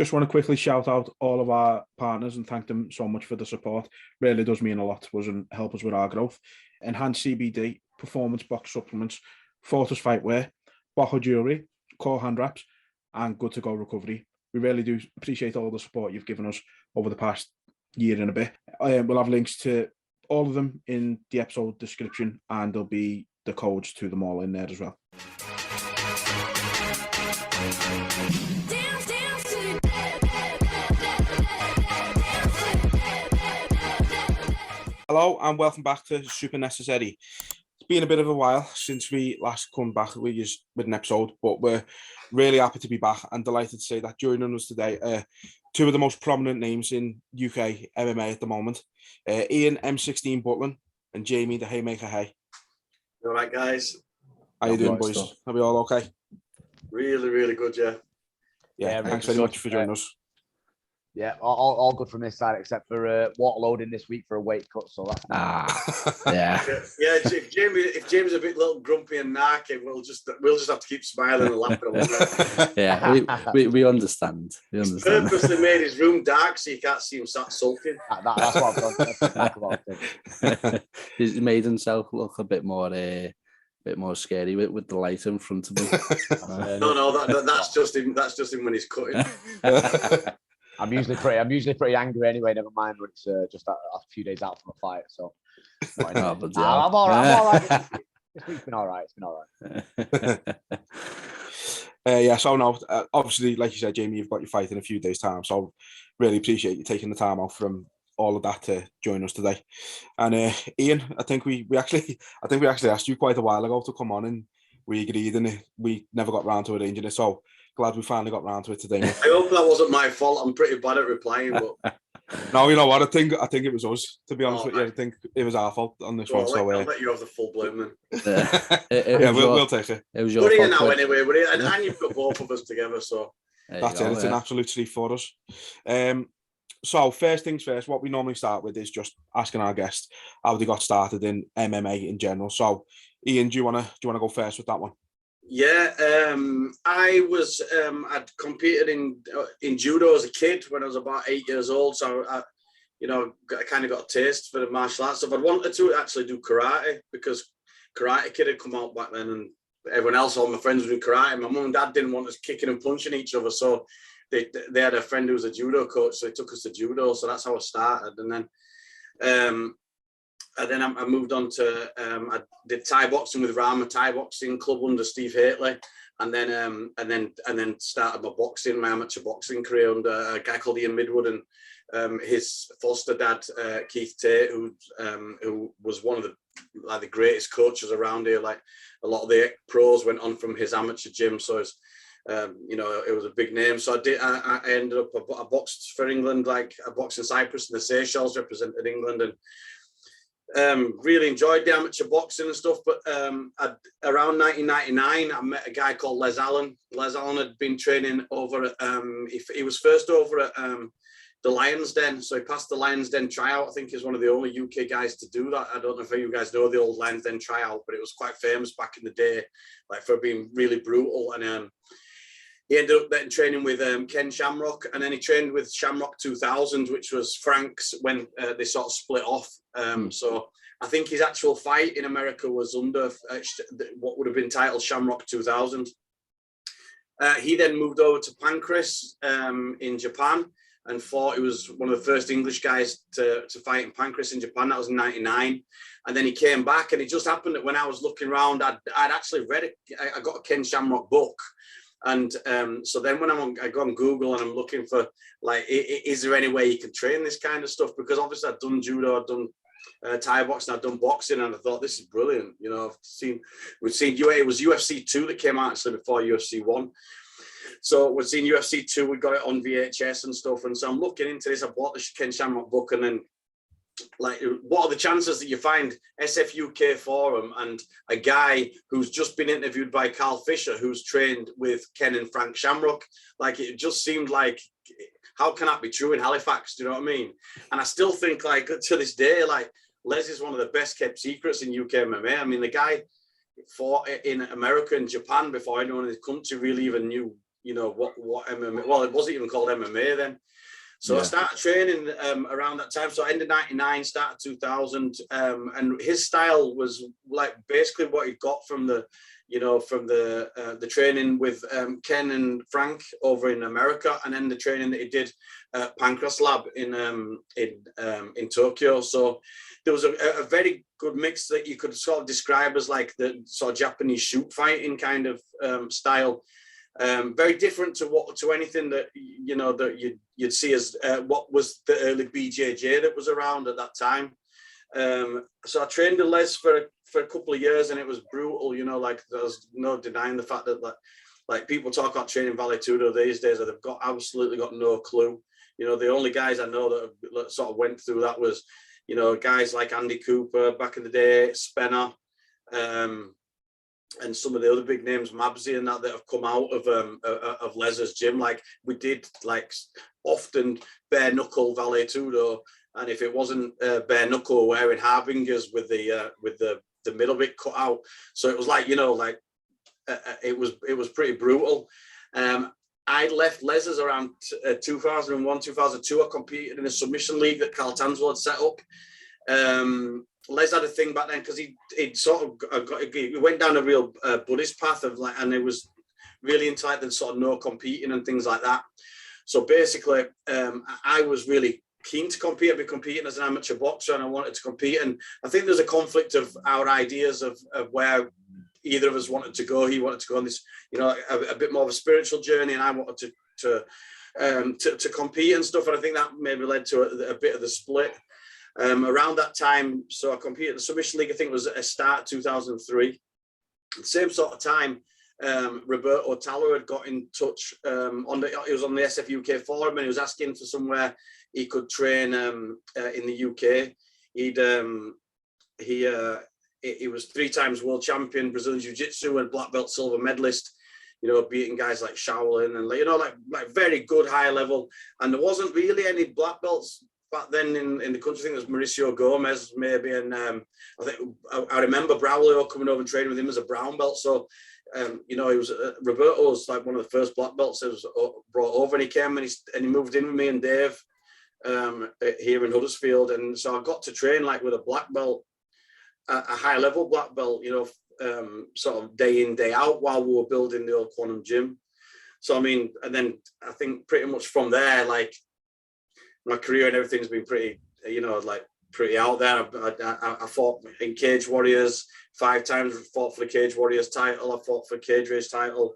Just want to quickly shout out all of our partners and thank them so much for the support. Really does mean a lot to us and help us with our growth. Enhanced CBD, performance box supplements, Fortis Fightwear, Boho Jewellery, Core Hand Wraps, and Good to Go Recovery. We really do appreciate all the support you've given us over the past year and a bit. We'll have links to all of them in the episode description, and there'll be the codes to them all in there as well. Hello and welcome back to Super Necessary. It's been a bit of a while since we last come back with an episode, but we're really happy to be back and delighted to say that joining us today two of the most prominent names in UK MMA at the moment, Ian M16 Butlin and Jamie the Haymaker Hay. You all right, guys? How you doing, boys? Are we all okay? Really, really good, yeah. Yeah, thanks very much for joining us. Yeah, all good from this side, except for water loading this week for a weight cut. So that's yeah. If Jamie's a bit little grumpy and narky, we'll just have to keep smiling and laughing. Yeah, we understand. He's purposely made his room dark so you can't see him sat sulking. That's what I've done. That's about He's made himself look a bit more scary with the light in front of him. No, that's just him. That's just him when he's cutting. I'm usually pretty angry anyway. Never mind when it's just a few days out from a fight. So I'm all right. This week's been all right. It's been all right. So no, obviously, like you said, Jamie, you've got your fight in a few days' time. So really appreciate you taking the time off from all of that to join us today. And Ian, I think we actually asked you quite a while ago to come on, and we agreed, and we never got round to arranging it. So glad we finally got round to it today. I hope that wasn't my fault. I'm pretty bad at replying, but no, you know what? I think it was us. To be honest with you, I think it was our fault on this one. I'll let you have the full blame then. We'll take it. It was your fault. We're here now anyway. And you've got both of us together, so that's it. It's an absolute treat for us. So first things first, what we normally start with is just asking our guests how they got started in MMA in general. So, Ian, do you wanna go first with that one? Yeah, I'd competed in judo as a kid when I was about 8 years old. So I kind of got a taste for the martial arts stuff. I'd wanted to actually do karate because Karate Kid had come out back then, and everyone else, all my friends, were doing karate. My mum and dad didn't want us kicking and punching each other, so they had a friend who was a judo coach, so they took us to judo. So that's how I started, and then I moved on to I did Thai boxing with Rama Thai Boxing Club under Steve Haitley, and then started my amateur boxing career under a guy called Ian Midwood and his foster dad Keith Tate, who was one of the greatest coaches around here. Like a lot of the pros went on from his amateur gym, so it's it was a big name. So I ended up, I boxed for England, like I boxed in Cyprus and the Seychelles, represented England, and really enjoyed the amateur boxing and stuff. But around 1999, I met a guy called Les Allen. Les Allen had been training over at, he was first over at the Lions Den. So he passed the Lions Den tryout. I think he's one of the only UK guys to do that. I don't know if you guys know the old Lions Den tryout, but it was quite famous back in the day, like for being really brutal. And he ended up then training with Ken Shamrock, and then he trained with Shamrock 2000, which was Frank's when they sort of split off. So I think his actual fight in America was under what would have been titled Shamrock 2000. He then moved over to Pancras in Japan and fought. He was one of the first English guys to fight in Pancras in Japan. That was in '99. And then he came back, and it just happened that when I was looking around, I'd actually read it. I got a Ken Shamrock book. And so then when I go on Google and I'm looking for, like, is there any way you can train this kind of stuff? Because obviously I've done judo, I've done Thai boxing, I've done boxing, and I thought this is brilliant. You know, we've seen it was UFC 2 that came out actually before UFC 1. So we've seen UFC 2, we got it on VHS and stuff. And so I'm looking into this. I bought the Ken Shamrock book, and then, like, what are the chances that you find SFUK forum and a guy who's just been interviewed by Carl Fisher, who's trained with Ken and Frank Shamrock? Like, it just seemed like, how can that be true in Halifax? Do you know what I mean? And I still think, like, to this day, like, Les is one of the best kept secrets in UK MMA. I mean, the guy fought in America and Japan before anyone in the country really even knew you know, what MMA. Well, it wasn't even called MMA then. So I started training around that time. So end of '99, start of 2000, and his style was like basically what he got from the, you know, from the training with Ken and Frank over in America, and then the training that he did at Pancras Lab in Tokyo. So there was a very good mix that you could sort of describe as like the sort of Japanese shoot fighting kind of style. Very different to anything that, you know, that you'd see as what was the early BJJ that was around at that time. So I trained with Les for a couple of years, and it was brutal. You know, like there's no denying the fact that like people talk about training Vale-Tudo these days, that they've absolutely got no clue. You know, the only guys I know that sort of went through that was, you know, guys like Andy Cooper back in the day, Spenner, and some of the other big names, Mabsy and that have come out of Les's gym. Like we did like often bare knuckle Vale-Tudo, and if it wasn't bare knuckle, wearing harbingers with the middle bit cut out. So it was like, you know, like it was pretty brutal. I left Les's around 2001, 2002. I competed in a submission league that Carl Tanswell had set up. Les had a thing back then because he'd sort of he went down a real Buddhist path of like, and it was really into like the sort of no competing and things like that. So basically, I was really keen to compete. I'd been competing as an amateur boxer, and I wanted to compete. And I think there's a conflict of our ideas of where either of us wanted to go. He wanted to go on this, you know, a bit more of a spiritual journey, and I wanted to compete and stuff. And I think that maybe led to a bit of the split. Around that time, so I competed in the submission league. I think it was a start 2003. At the same sort of time, Roberto Talla had got in touch. He was on the SF UK forum, and he was asking for somewhere he could train in the UK. He was 3 times world champion, Brazilian Jiu-Jitsu, and black belt silver medalist. You know, beating guys like Shaolin and, you know, like very good high level. And there wasn't really any black belts back then in the country. I think it was Mauricio Gomez maybe, and I remember Braulio coming over and training with him as a brown belt. So you know, he was Roberto was like one of the first black belts that was brought over, and he came and he moved in with me and Dave here in Huddersfield, and so I got to train like with a black belt, a high level black belt, you know, sort of day in day out while we were building the old Quantum gym. So I mean, and then I think pretty much from there, like, my career and everything's been pretty, you know, like pretty out there. I fought in Cage Warriors 5 times, fought for the Cage Warriors title. I fought for the Cage Race title.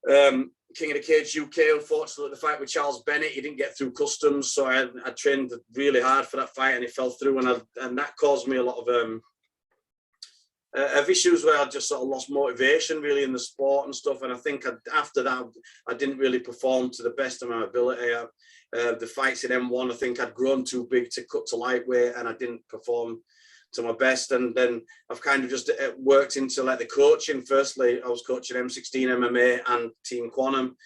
King of the Cage UK, unfortunately, the fight with Charles Bennett, he didn't get through customs. So I trained really hard for that fight, and it fell through. And that caused me a lot of issues where I just sort of lost motivation really in the sport and stuff. And I think after that, I didn't really perform to the best of my ability. The fights in M1, I think I'd grown too big to cut to lightweight, and I didn't perform to my best. And then I've kind of just worked into like the coaching. Firstly, I was coaching M16 MMA and Team Quantum,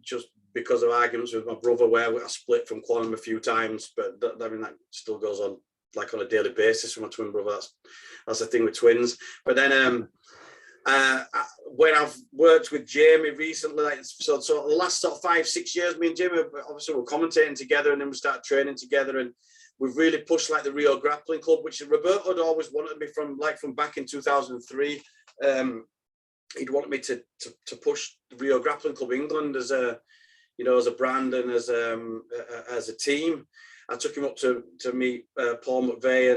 just because of arguments with my brother where I split from Quantum a few times. But I mean, that still goes on like on a daily basis with my twin brother. That's the thing with twins. But then when I've worked with Jamie recently, like so the last sort of 5-6 years, me and Jamie obviously were commentating together, and then we started training together, and we've really pushed like the Rio Grappling Club, which Roberto had always wanted me from back in 2003. He'd wanted me to push the Rio Grappling Club England as a, you know, as a brand and as a team. I took him up to meet Paul McVeigh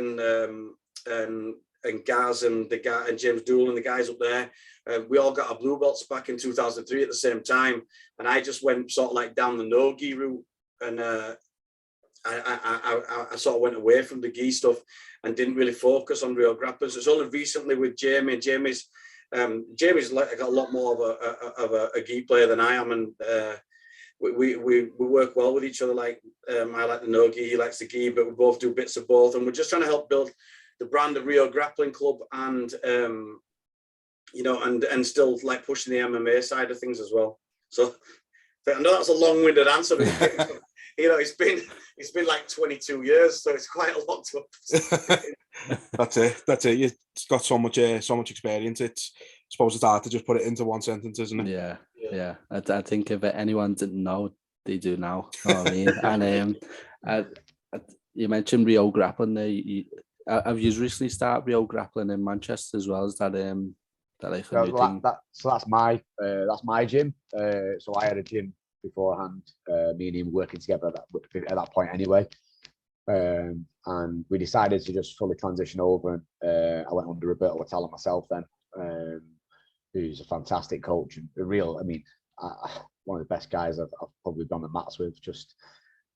and Gaz and James Doolin and the guys up there. We all got our blue belts back in 2003 at the same time, and I just went sort of like down the no-gi route, and I sort of went away from the gi stuff and didn't really focus on real grapplers. It's only recently with Jamie. Jamie's like got a lot more of a gi player than I am, and we work well with each other. Like I like the no-gi, he likes the gi, but we both do bits of both, and we're just trying to help build the brand of Rio Grappling Club, and you know, and still like pushing the MMA side of things as well. So I know that's a long-winded answer, but you know, it's been like 22 years, so it's quite a lot to. That's it. You've got so much experience. suppose it's hard to just put it into one sentence, isn't it? Yeah. I think if anyone didn't know, they do now. You know what I mean? And you mentioned Rio Grappling there. Have you recently started Rio Grappling in Manchester as well? Is that like a new thing? So that's my gym. So I had a gym beforehand. Me and him working together at that point anyway. And we decided to just fully transition over. And I went under Roberto Watala myself then, who's a fantastic coach and one of the best guys I've probably done the mats with. Just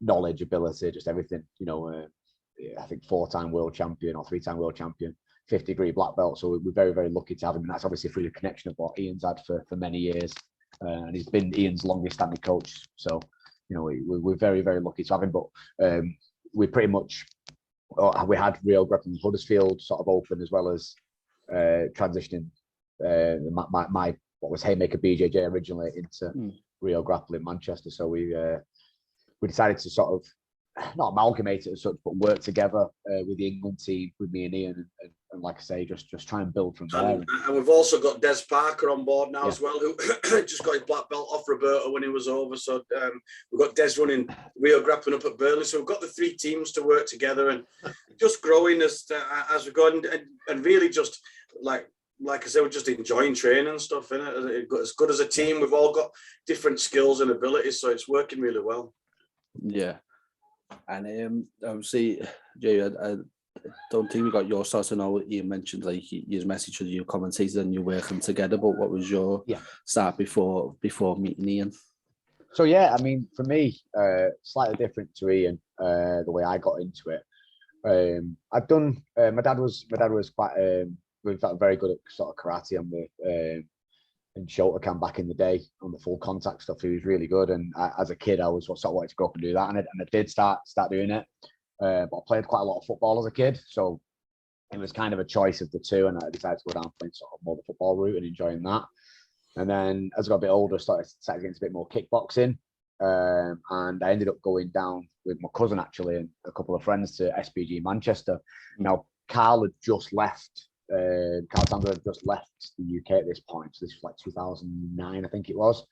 knowledge, ability, just everything. I think 4-time world champion or 3-time world champion, 50-degree black belt. So we're very, very lucky to have him. And that's obviously through the connection of what Ian's had for many years. And he's been Ian's longest standing coach. So, we're very, very lucky to have him. But we pretty much, we had Rio Grappling Huddersfield sort of open, as well as transitioning my what was Haymaker BJJ originally into Rio Grappling Manchester. So we decided to sort of not amalgamate it as such, but work together with the England team, with me and Ian, and like I say, just try and build from there. And we've also got Des Parker on board now as well, who just got his black belt off Roberto when he was over. So we've got Des running Rio Grappling up at Burnley. So we've got the 3 teams to work together and just growing as we go, and really just like I said, we're just enjoying training and stuff, innit? As good as a team, we've all got different skills and abilities, so it's working really well. Yeah. And obviously, Jay, I don't think we got your start. I know you mentioned like your message to your commentators and you working together, but what was your start before meeting Ian? So yeah, I mean, for me, slightly different to Ian, the way I got into it. I've done. My dad was quite. We felt very good at sort of karate and and Shotokan back in the day on the full contact stuff. He was really good, and as a kid, I was sort of wanted to go up and do that, and I did start doing it. But I played quite a lot of football as a kid, so it was kind of a choice of the two, and I decided to go down playing sort of more the football route and enjoying that. And then as I got a bit older, started getting a bit more kickboxing, and I ended up going down with my cousin actually and a couple of friends to SBG Manchester. Now Carl had just left. Carl Sandler had just left the UK at this point, so this was like 2009, I think it was.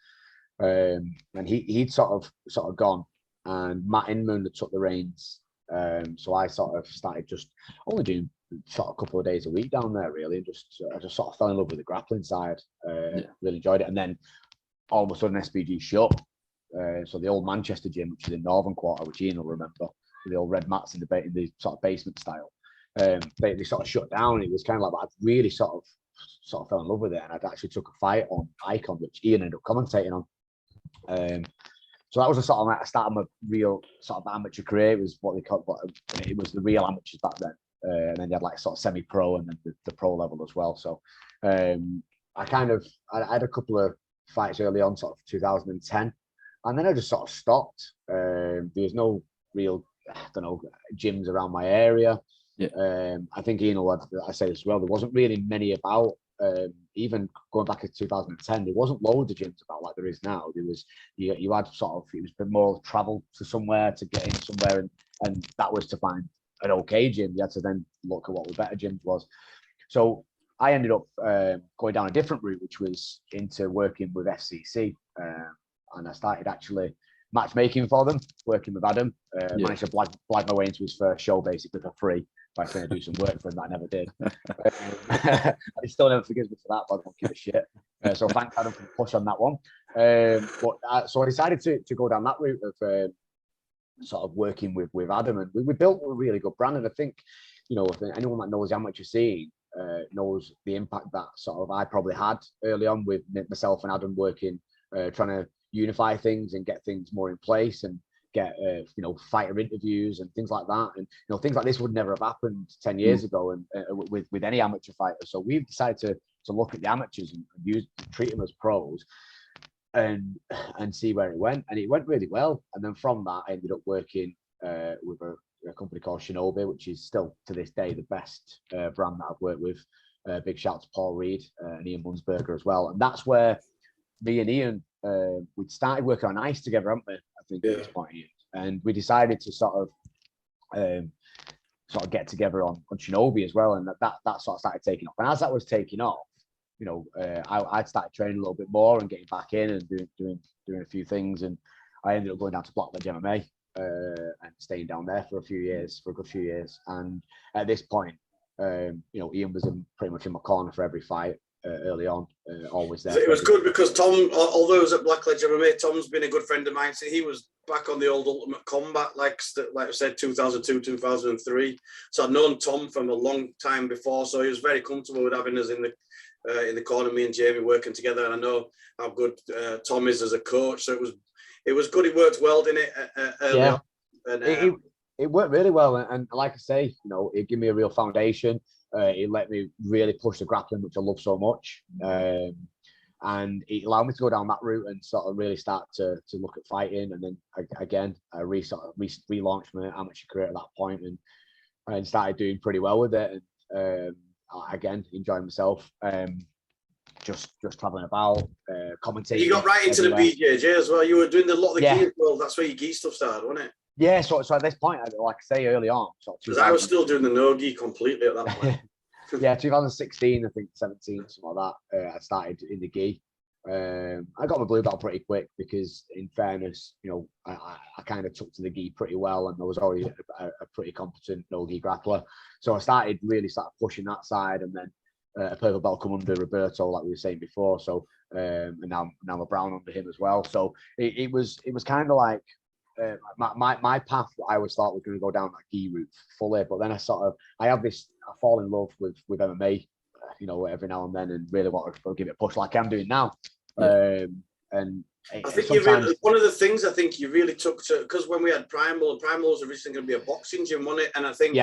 And he'd sort of gone, and Matt Inman had took the reins. So I sort of started just only doing sort of a couple of days a week down there, really, and I just sort of fell in love with the grappling side. Really enjoyed it, and then all of a sudden SBG shut. So the old Manchester gym, which is in Northern Quarter, which Ian will remember, the old red mats in the sort of basement style. They sort of shut down. It was kind of like I really sort of fell in love with it, and I'd actually took a fight on Icon, which Ian ended up commentating on. So that was a sort of like a start of my real sort of amateur career. It was what they called, it was the real amateurs back then, and then you had like sort of semi-pro and then the pro level as well. So I had a couple of fights early on, sort of 2010, and then I just sort of stopped. There was no real, gyms around my area. I think Ian will, I say this as well, there wasn't really many about. Even going back to 2010, there wasn't loads of gyms about like there is now. There was you had sort of, it was a bit more travel to somewhere to get in somewhere, and that was to find an okay gym. You had to then look at what the better gyms was. So I ended up going down a different route, which was into working with FCC, and I started actually matchmaking for them, working with Adam. Managed to blag my way into his first show basically for free by trying to do some work for him that I never did. He still never forgives me for that, but I don't give a shit. So thanks Adam for the push on that one. So I decided to go down that route of sort of working with Adam, and we built a really good brand. And I think, if anyone that knows the amateur scene knows the impact that sort of I probably had early on with myself and Adam working, trying to unify things and get things more in place and get fighter interviews and things like that, and things like this would never have happened 10 years ago, and with any amateur fighter. So we've decided to look at the amateurs and treat them as pros, and see where it went, and it went really well. And then from that, I ended up working with a company called Shinobi, which is still to this day the best brand that I've worked with. Big shout to Paul Reed and Ian Bunsberger as well. And that's where me and Ian, we'd started working on ice together, haven't we? I think at this point, Ian. And we decided to sort of get together on Shinobi as well, and that sort of started taking off. And as that was taking off, I'd started training a little bit more and getting back in and doing a few things, and I ended up going down to Blackledge MMA and staying down there for a good few years. And at this point, Ian was pretty much in my corner for every fight early on, always there. It was good because Tom, although he was at Blackledge MMA, Tom's been a good friend of mine. So he was back on the old Ultimate Combat, like I said, 2002, 2003. So I'd known Tom from a long time before, so he was very comfortable with having us in the corner, me and Jamie working together. And I know how good Tom is as a coach. So it was good. It worked well, didn't it? Early on. And, it worked really well, and like I say, it gave me a real foundation. It let me really push the grappling, which I love so much, and it allowed me to go down that route and sort of really start to look at fighting. And then again, I relaunched my amateur career at that point, and started doing pretty well with it. And again, enjoying myself. Just traveling about, commentating. You got right into everywhere. The BJJ as well. You were doing a lot of the gi as well. That's where your gi stuff started, wasn't it? Yeah, so at this point, like I say early on, because I was still doing the no-gi completely at that point. Yeah, 2016, I think 17, something like that. I started in the gi. I got my blue belt pretty quick because, in fairness, I kind of took to the gi pretty well, and I was already a pretty competent no-gi grappler. So I started pushing that side, and then a purple belt come under Roberto, like we were saying before. So and now a brown under him as well. So it was kind of like. My path, I always thought was going to go down that gi route fully, but then I fall in love with MMA, every now and then, and really want to give it a push like I'm doing now. And I think one of the things I think you really took to, because when we had Primal was originally going to be a boxing gym, wasn't it? And I think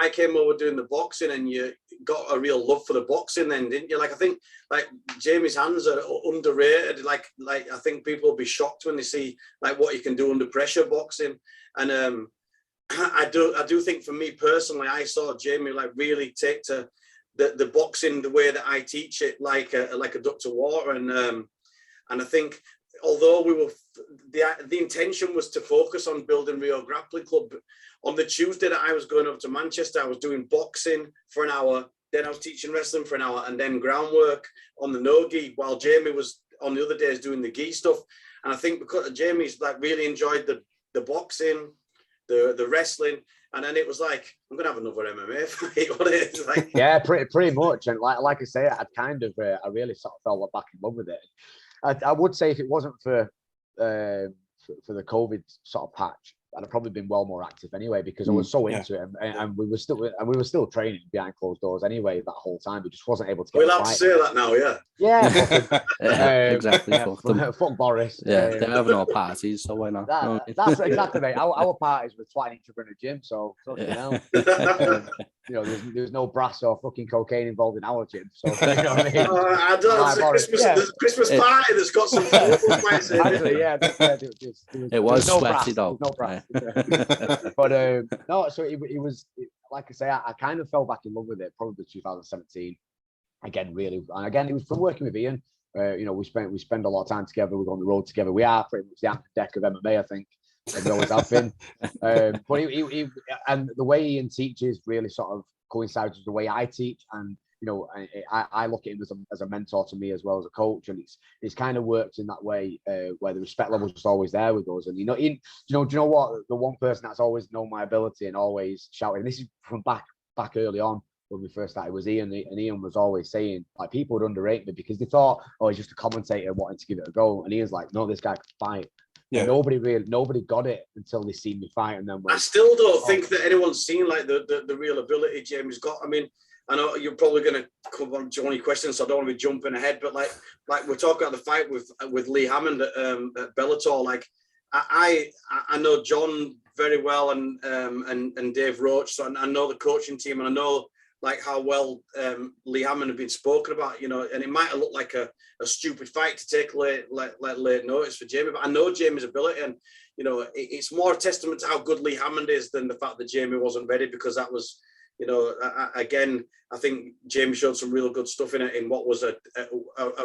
I came over doing the boxing, and you got a real love for the boxing then, didn't you? Like, I think like Jamie's hands are underrated. Like I think people will be shocked when they see like what you can do under pressure boxing. And I do think for me personally, I saw Jamie like really take to the boxing the way that I teach it, like a duck to water. And I think, although the intention was to focus on building Rio Grappling Club, on the Tuesday that I was going up to Manchester, I was doing boxing for an hour, then I was teaching wrestling for an hour, and then groundwork on the no-gi, while Jamie was on the other days doing the gi stuff. And I think because Jamie's like really enjoyed the boxing, the wrestling, and then it was like, I'm gonna have another MMA fight. Like, yeah, pretty much. And like I say, I really sort of fell back in love with it. I would say if it wasn't for the COVID sort of patch, I'd have probably been well more active anyway, because I was so into it, and we were still training behind closed doors anyway that whole time. We just wasn't able to. We'll have to say that now, yeah. Yeah, exactly. Fuck Boris. Yeah, they're having all parties, so why not? That's exactly right. Our parties were twatting each other in a gym, so there's no brass or fucking cocaine involved in our gym. So you know what I mean? I don't know. There's a Christmas party that's got some. Actually, yeah. It was sweaty though. No brass. But no, so it was like I say, I kind of fell back in love with it probably 2017. Again, it was from working with Ian. We spend a lot of time together. We go on the road together. We are pretty much the Ant Deck of MMA, I think. And we always have been. But he and the way Ian teaches really sort of coincides with the way I teach. And I look at him as a mentor to me as well as a coach, and it's kind of worked in that way where the respect level is always there with us. And do you know what, the one person that's always known my ability and always shouting, and this is from back early on when we first started, was Ian. And Ian was always saying, like, people would underrate me because they thought, oh, he's just a commentator wanting to give it a go. And Ian's like, no, this guy can fight. Yeah. Nobody got it until they seen me fight, and then I still don't think that anyone's seen like the real ability Jamie's got. I mean, I know you're probably going to come on to any questions, so I don't want to be jumping ahead. But like we're talking about the fight with Lee Hammond at Bellator. Like I know John very well, and Dave Roach. So I know the coaching team, and I know like how well Lee Hammond had been spoken about. And it might have looked like a stupid fight to take late notice for Jamie, but I know Jamie's ability, and it's more a testament to how good Lee Hammond is than the fact that Jamie wasn't ready, because that was. Again, I think Jamie showed some real good stuff in what was a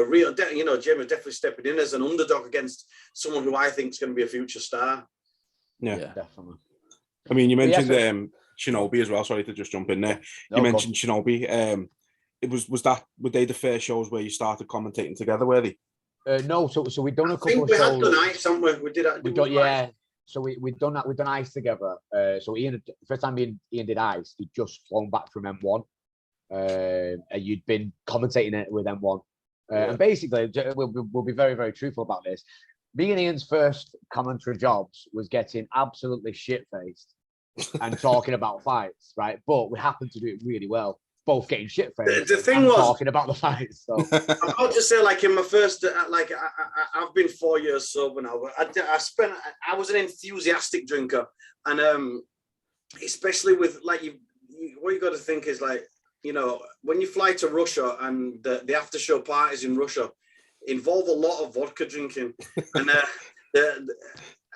real, Jamie was definitely stepping in as an underdog against someone who I think is going to be a future star. Yeah, definitely. I mean, you mentioned Shinobi as well. Sorry to just jump in there. You mentioned Shinobi. were they the first shows where you started commentating together, were they? No, so we'd done a couple of we shows. had done ice, haven't we? We did. We done, yeah. So we'd done that. We'd done ice together. So Ian, the first time Ian did ice, he'd just flown back from M1. And you'd been commentating it with M1. And basically, we'll be very, very truthful about this. Me and Ian's first commentary jobs was getting absolutely shit-faced and talking about fights, right? But we happened to do it really well. Both getting shit-faced. The thing was talking about the fights. So. I've got to say, like in my first, like I've been 4 years sober now, but I was an enthusiastic drinker, and especially with like what you got to think is like, you know, when you fly to Russia and the after show parties in Russia involve a lot of vodka drinking, and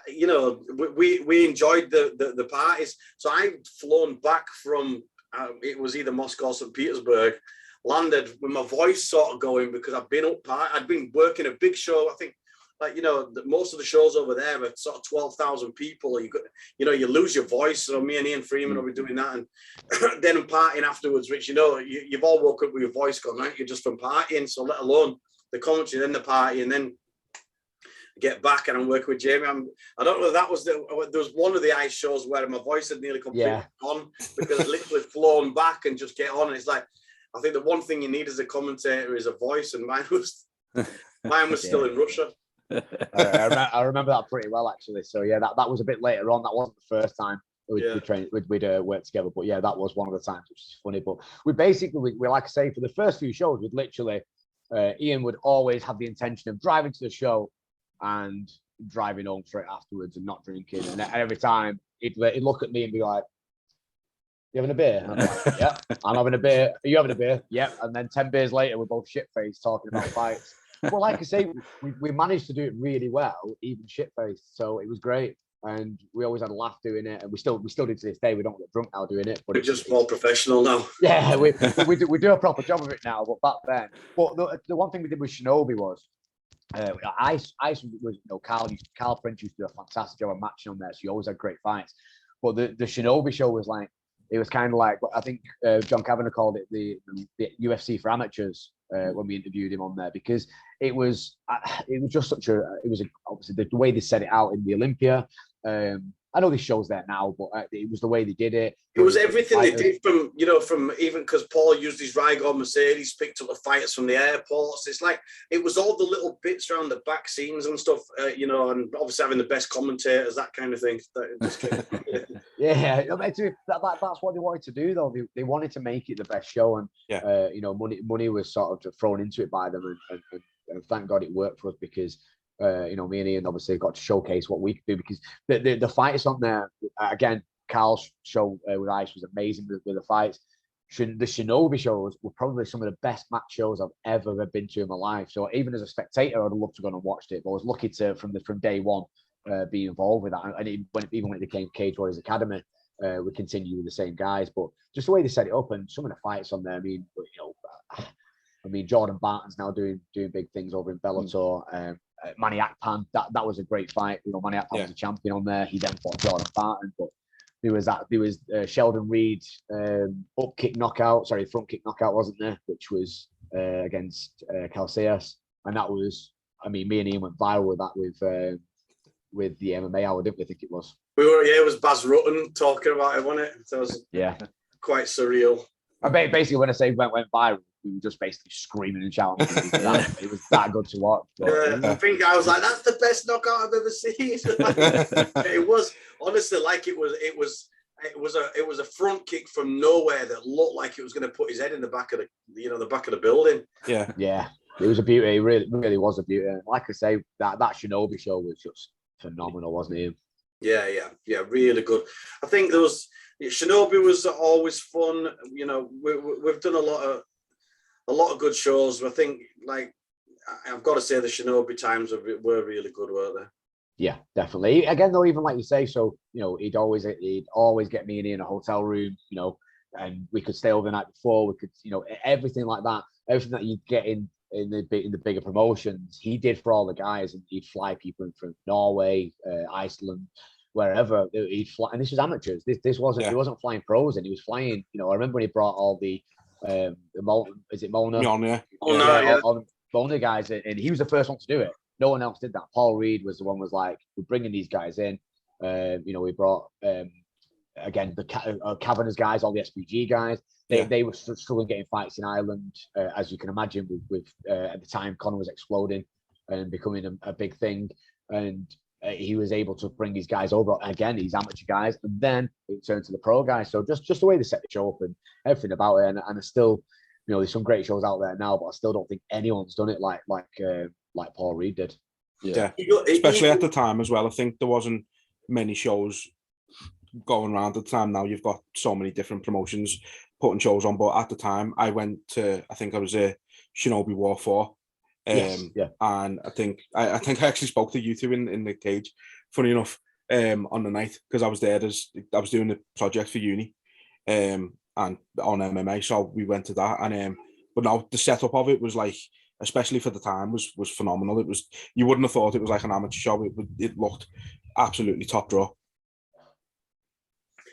you know, we enjoyed the parties. So I'd flown back from it was either Moscow or St. Petersburg, landed with my voice sort of going because I'd been working a big show. I think, like, you know, most of the shows over there are sort of 12,000 people. You lose your voice. So me and Ian Freeman will be doing that, and then partying afterwards, which, you know, you've all woke up with your voice gone, right? You're just from partying, so let alone the commentary, then the party, and then get back and I'm working with Jamie. I don't know if that was there was one of the ice shows where my voice had nearly completely gone because I'd literally flown back and just get on. And it's like, I think the one thing you need as a commentator is a voice, and mine was still in Russia. I remember that pretty well, actually. So yeah, that was a bit later on. That wasn't the first time we'd worked together, but yeah, that was one of the times, which is funny. But we basically, we like I say, for the first few shows, we'd literally Ian would always have the intention of driving to the show and driving home straight afterwards and not drinking. And every time he'd look at me and be like, "You having a beer?" And I'm like, "Yeah, I'm having a beer. Are you having a beer?" "Yeah." And then 10 beers later, we're both shit-faced talking about fights. Well, like I say, we managed to do it really well, even shit-faced. So it was great. And we always had a laugh doing it. And we still do to this day. We don't get drunk now doing it. But we're just more professional now. Yeah, we do a proper job of it now. But back then, the one thing we did with Shinobi was, Ice was, you know, Carl Prince used to do a fantastic job of matching on there, so he always had great fights. But the Shinobi show was like, it was kind of like, I think John Kavanagh called it the UFC for amateurs when we interviewed him on there, because it was just obviously the way they set it out in the Olympia. I know this show's there now, but it was the way they did it. It was everything they did from even because Paul used his Rygor Mercedes, picked up the fighters from the airports. It's like, it was all the little bits around the back scenes and stuff, you know, and obviously having the best commentators, that kind of thing. Yeah, that's what they wanted to do, though. They wanted to make it the best show, and you know, money was sort of thrown into it by them, and thank God it worked for us, because you know, me and Ian obviously got to showcase what we could do, because the fighters on there, again, Carl's show with Ice was amazing with the fights. The Shinobi shows were probably some of the best match shows I've ever been to in my life. So even as a spectator, I'd love to go and watched it, but I was lucky to from day one be involved with that. And even when it became Cage Warriors Academy, we continued with the same guys. But just the way they set it up and some of the fights on there, you know, Jordan Barton's now doing big things over in Bellator. Manny Akpan, that was a great fight. You know, Manny Akpan was a champion on there. He then fought Jordan Barton, but there was Sheldon Reed front kick knockout, wasn't there, which was against Calceas, and that was, I mean, me and Ian went viral with that with the MMA hour, didn't we? Think it was. It was Baz Rutten talking about it, wasn't it? So it was quite surreal. Basically, when I say went viral, we were just basically screaming and shouting. It was that good to watch. But, I think I was like, "That's the best knockout I've ever seen." It was honestly like it was a front kick from nowhere that looked like it was going to put his head in the back of the building. Yeah, it was a beauty. It really was a beauty. And like I say, that Shinobi show was just phenomenal, wasn't it? Yeah, really good. I think Shinobi was always fun. You know, we've done a lot of good shows. I think, like, I've got to say the Shinobi times were really good, weren't they? Yeah, definitely. Again, though, even like you say, so, you know, he'd always get me and Ian in a hotel room, you know, and we could stay over the night before. We could, you know, everything like that, everything that you'd get in the bigger promotions, he did for all the guys, and he'd fly people in from Norway, Iceland, wherever he'd fly. And this was amateurs. This wasn't, he wasn't flying pros, and he was flying, you know, I remember when he brought all the Is it Mona? Yeah. Oh, no, yeah. On Mona guys, and he was the first one to do it. No one else did that. Paul Reed was the one was like, we're bringing these guys in. We brought again the Cavernous guys, all the SPG guys. They were struggling getting fights in Ireland, as you can imagine. With at the time, Conor was exploding and becoming a big thing, and he was able to bring these guys over. Again, these amateur guys, and then it turned to the pro guys. So just the way they set the show up and everything about it, and I still, there's some great shows out there now, but I still don't think anyone's done it like Paul Reed did. Yeah, especially at the time as well. I think there wasn't many shows going around at the time. Now you've got so many different promotions putting shows on, but at the time I went to, I think I was a Shinobi War 4. And I think I actually spoke to you two in the cage, funny enough, on the night, because I was there I was doing the project for uni, and on MMA, so we went to that, and but now the setup of it was like, especially for the time, was phenomenal. It was, you wouldn't have thought it was like an amateur show. It looked absolutely top draw.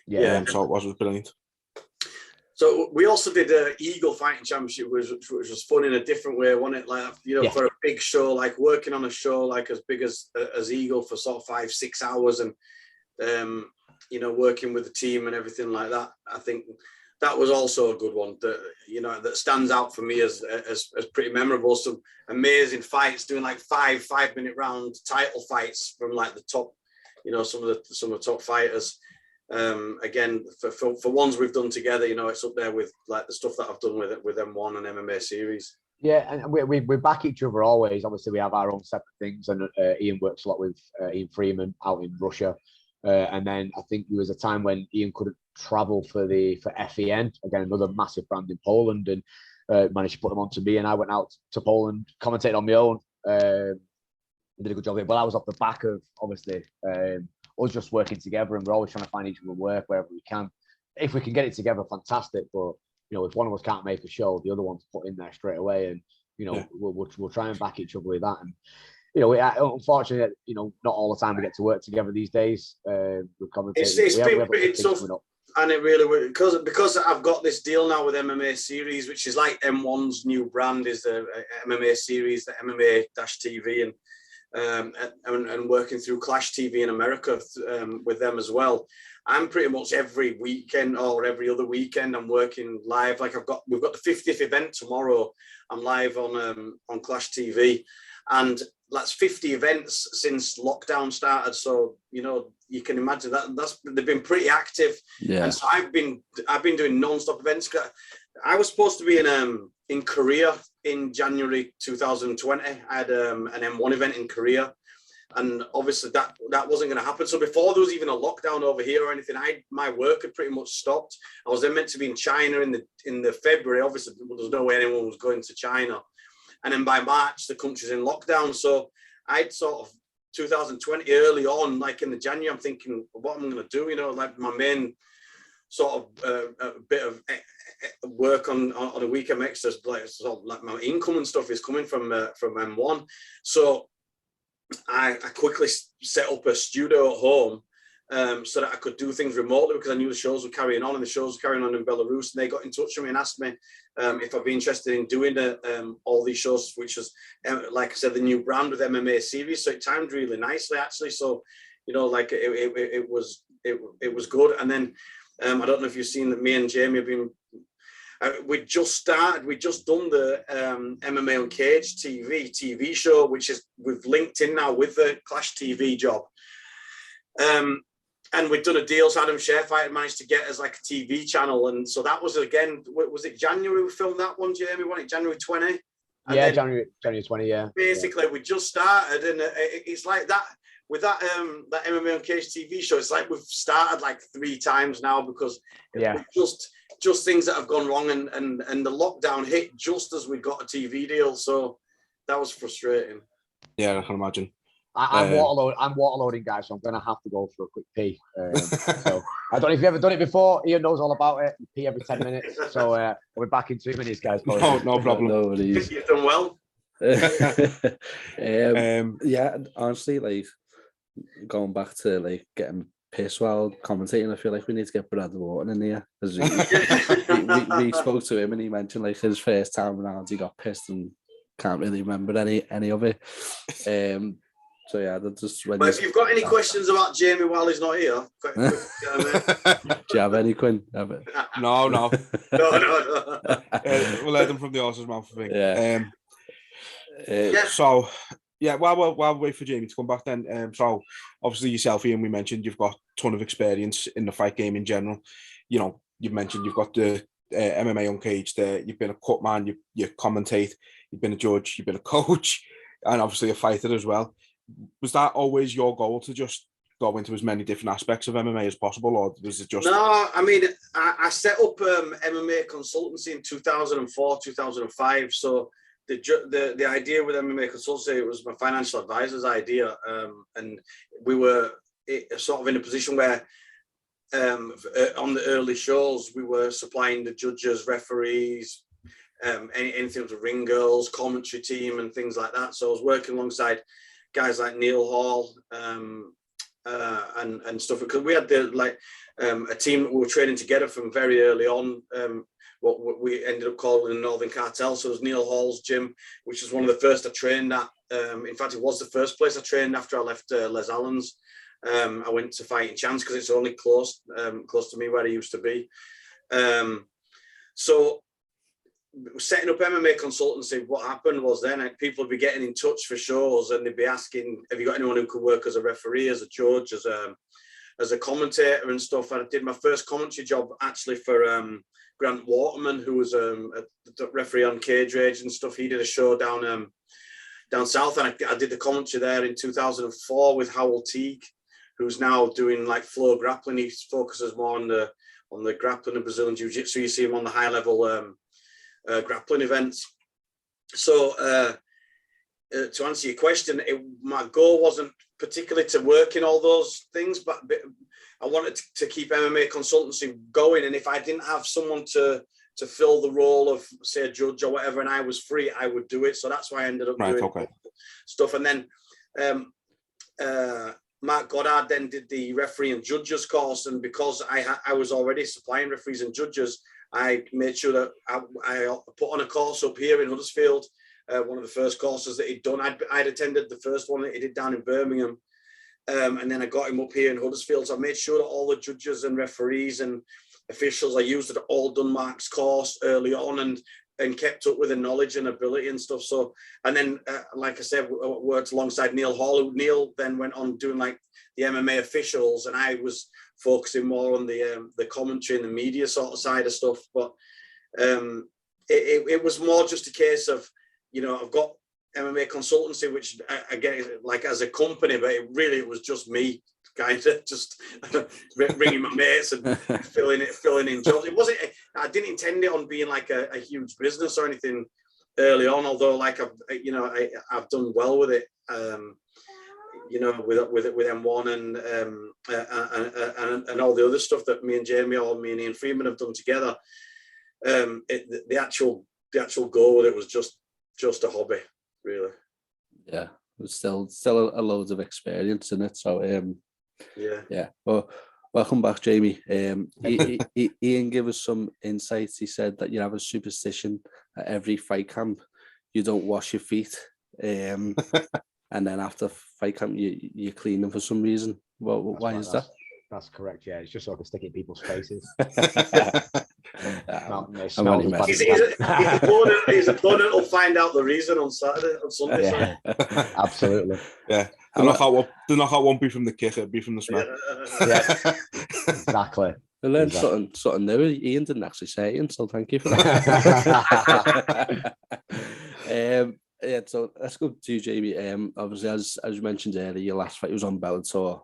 So it was brilliant. So we also did a Eagle Fighting Championship, which was fun in a different way, wasn't it? Like, for a big show, like working on a show like as big as Eagle for sort of 5-6 hours, and working with the team and everything like that. I think that was also a good one that stands out for me as pretty memorable. Some amazing fights, doing like 5-minute round title fights from like the top, some of the top fighters. Again, for ones we've done together, it's up there with like the stuff that I've done with M1 and MMA series. Yeah, and we back each other always. Obviously, we have our own separate things, and Ian works a lot with Ian Freeman out in Russia. And then I think there was a time when Ian couldn't travel for FEN, again, another massive brand in Poland, and managed to put them on to me. And I went out to Poland, commentated on my own, did a good job of it. But I was off the back of, obviously, us just working together, and we're always trying to find each other work wherever we can. If we can get it together, fantastic. But if one of us can't make a show, the other one's put in there straight away, and we'll try and back each other with that. And unfortunately, not all the time we get to work together these days. With commentators, it's been pretty tough, and it really, because I've got this deal now with MMA series, which is like M1's new brand, is the MMA series, the MMA-TV, and working through Clash TV in America with them as well. I'm pretty much every weekend or every other weekend I'm working live. Like we've got the 50th event tomorrow. I'm live on Clash TV, and that's 50 events since lockdown started. So you can imagine that they've been pretty active. Yeah. And so I've been doing non-stop events. I was supposed to be in Korea in January 2020. I had an M1 event in Korea, and obviously that wasn't going to happen. So before there was even a lockdown over here or anything, my work had pretty much stopped. I was then meant to be in China in the February. Obviously, there was no way anyone was going to China, and then by March the country's in lockdown. So I'd sort of 2020 early on, like in the January, I'm thinking, what am I going to do? Like my main sort of a bit of work on a weekend extras, like sort of like my income and stuff is coming from M1. So I quickly set up a studio at home so that I could do things remotely, because I knew the shows were carrying on, and the shows were carrying on in Belarus. And they got in touch with me and asked me if I'd be interested in doing all these shows, which was, like I said, the new brand with MMA series. So it timed really nicely, actually. So, like it was good. And then I don't know if you've seen that me and Jamie have been. We just done the MMA on Cage TV show, which is we've linked in now with the Clash TV job. And we'd done a deal, so Adam Scherfight managed to get us like a TV channel. And so that was, again, was it January we filmed that one, Jamie? Wasn't it January 20? And January 20, yeah. Basically, we just started, and it's like that. With that MMA on Cage TV show, it's like we've started like 3 times now, because just things that have gone wrong, and the lockdown hit just as we got a TV deal. So that was frustrating. Yeah, I can imagine. I'm waterloading, guys, so I'm going to have to go for a quick pee. So I don't know if you've ever done it before. Ian knows all about it. You pee every 10 minutes. So we'll be back in 2 minutes, guys. No problem. No, You've done well. Yeah, honestly, like going back to like getting piss while commentating. I feel like we need to get Brad Wharton in here. We spoke to him and he mentioned like his first time around, he got pissed and can't really remember any of it. So yeah, that's just when. But if you've got any questions about Jamie while he's not here, quick, do you have any, Quinn? No. No. We'll let them from the horse's mouth, I think. Yeah. So, yeah, while we wait for Jamie to come back then, so obviously yourself, Ian, we mentioned you've got a ton of experience in the fight game in general. You know, you've mentioned you've got the MMA Uncaged there, you've been a cut man, you commentate, you've been a judge, you've been a coach, and obviously a fighter as well. Was that always your goal to just go into as many different aspects of MMA as possible, or was it just... No, I mean, I set up MMA consultancy in 2004, 2005, so the idea with MMA consultancy, it was my financial advisor's idea, and we were sort of in a position where on the early shows we were supplying the judges, referees, anything to ring girls, commentary team and things like that. So I was working alongside guys like Neil Hall and stuff, because we had a team that we were training together from very early on. What we ended up calling the Northern Cartel. So it was Neil Hall's gym, which was one of the first I trained at. In fact, it was the first place I trained after I left Les Allen's. I went to Fighting Chance because it's only close to me where I used to be. So setting up MMA consultancy, what happened was then people would be getting in touch for shows and they'd be asking, have you got anyone who could work as a referee, as a judge, as a commentator and stuff. And I did my first commentary job actually for Grant Waterman, who was a referee on Cage Rage and stuff. He did a show down south, and I did the commentary there in 2004 with Howell Teague, who's now doing like flow grappling. He focuses more on the grappling and Brazilian Jiu-Jitsu. You see him on the high level grappling events. So to answer your question, my goal wasn't particularly to work in all those things, but I wanted to keep MMA consultancy going. And if I didn't have someone to fill the role of, say, a judge or whatever, and I was free, I would do it. So that's why I ended up doing stuff. And then Mark Goddard then did the referee and judges course. And because I was already supplying referees and judges, I made sure that I put on a course up here in Huddersfield, one of the first courses that he'd done. I'd attended the first one that he did down in Birmingham. And then I got him up here in Huddersfield. So I made sure that all the judges and referees and officials I used had all done Mark's course early on and kept up with the knowledge and ability and stuff. So, and then, like I said, worked alongside Neil Hall. Neil then went on doing like the MMA officials, and I was focusing more on the commentary and the media sort of side of stuff. But it was more just a case of, you know, I've got MMA consultancy, which I get like as a company, but it was just me kind of just bringing my mates and filling in jobs. It wasn't, I didn't intend it on being like a huge business or anything early on, although like I've done well with it, you know, with M1 and all the other stuff that me and Jamie or me and Ian Freeman have done together. The actual goal with it was just a hobby, really. Yeah, it was still a load of experience in it. So yeah. Well, welcome back, Jamie. Ian gave us some insights. He said that you have a superstition at every fight camp, you don't wash your feet, and then after fight camp you clean them for some reason. Well, why is that? That's correct. Yeah, it's just so I can stick it in people's faces. His opponent will find out the reason on Sunday. Yeah, absolutely. Yeah, the knockout won't be from the kick; it'll be from the smack. Yeah, exactly. And then something new. Ian didn't actually say it, so thank you for that. Yeah, so let's go to Jamie. Obviously, as you mentioned earlier, your last fight was on Bellator.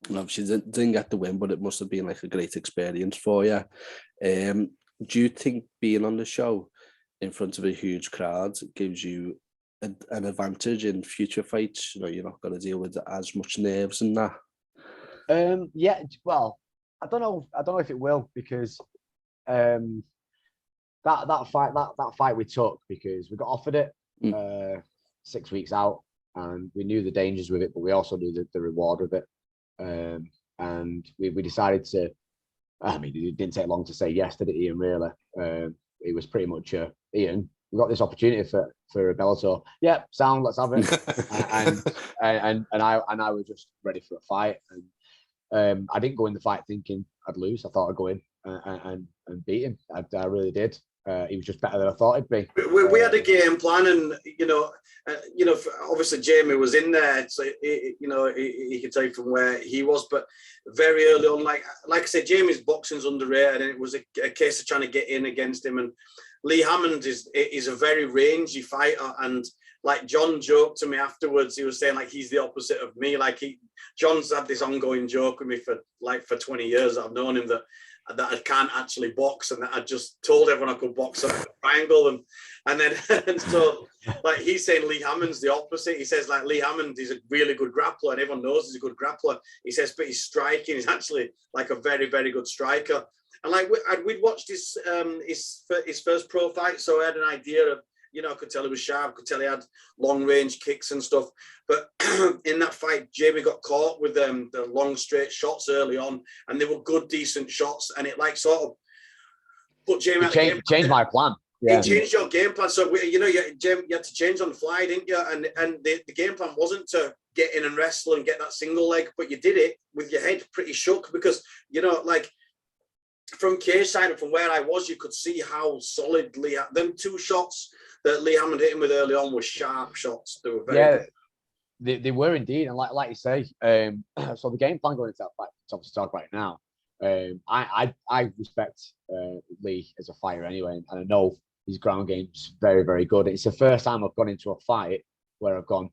And obviously didn't get the win, but it must have been like a great experience for you. Do you think being on the show in front of a huge crowd gives you an advantage in future fights? You know, you're not going to deal with as much nerves and that. Yeah, well, I don't know if it will, because that fight we took, because we got offered it 6 weeks out, and we knew the dangers with it, but we also knew the reward with it. and we decided to. I mean, it didn't take long to say yes, did it, Ian? Really, it was pretty much Ian. We got this opportunity for a Bellator. Yeah, sound. Let's have it. and I was just ready for a fight, and I didn't go in the fight thinking I'd lose. I thought I'd go in and beat him. I really did. He was just better than I thought he'd be. We had a game plan, and obviously Jamie was in there, so he could tell you from where he was. But very early on, like I said, Jamie's boxing's underrated, and it was a case of trying to get in against him. And Lee Hammond is a very rangy fighter, and like John joked to me afterwards, he was saying like he's the opposite of me. Like John's had this ongoing joke with me for 20 years that I've known him, that I can't actually box, and that I just told everyone I could box at a triangle, and then and so like he's saying Lee Hammond's the opposite. He says like Lee Hammond is a really good grappler, and everyone knows he's a good grappler. He says, but his striking is actually like a very, very good striker. And like we'd watched his first pro fight, so I had an idea of, I could tell he was sharp, could tell he had long range kicks and stuff. But in that fight, Jamie got caught with the long straight shots early on, and they were good, decent shots, and it like sort of put Jamie. Changed my plan. Yeah. It changed your game plan. So you had to change on the fly, didn't you? And the game plan wasn't to get in and wrestle and get that single leg, but you did it with your head pretty shook, because like from Kay's side and from where I was, you could see how solid them two shots that Lee Hammond hit him with early on were sharp shots. They were very good. They were indeed, and like you say, so the game plan going into that fight, to talk about it now. I respect Lee as a fighter anyway, and I know his ground game's very, very good. It's the first time I've gone into a fight where I've gone,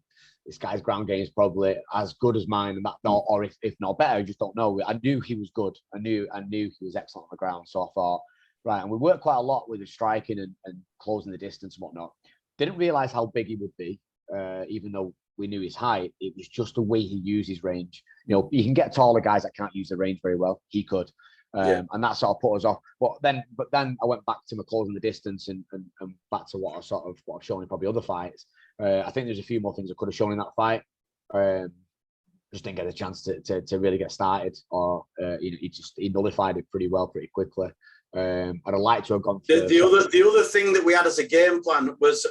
this guy's ground game is probably as good as mine, and that not, or if not better, I just don't know. I knew he was good. I knew he was excellent on the ground. So I thought, right, and we worked quite a lot with his striking and closing the distance and whatnot. Didn't realize how big he would be, even though we knew his height. It was just the way he used his range. You can get taller guys that can't use the range very well. He could. And that sort of put us off. But then I went back to my closing the distance and back to what I've shown in probably other fights. I think there's a few more things I could have shown in that fight. Just didn't get a chance to really get started, or he nullified it pretty well, pretty quickly. I'd have liked to have gone. The other thing that we had as a game plan was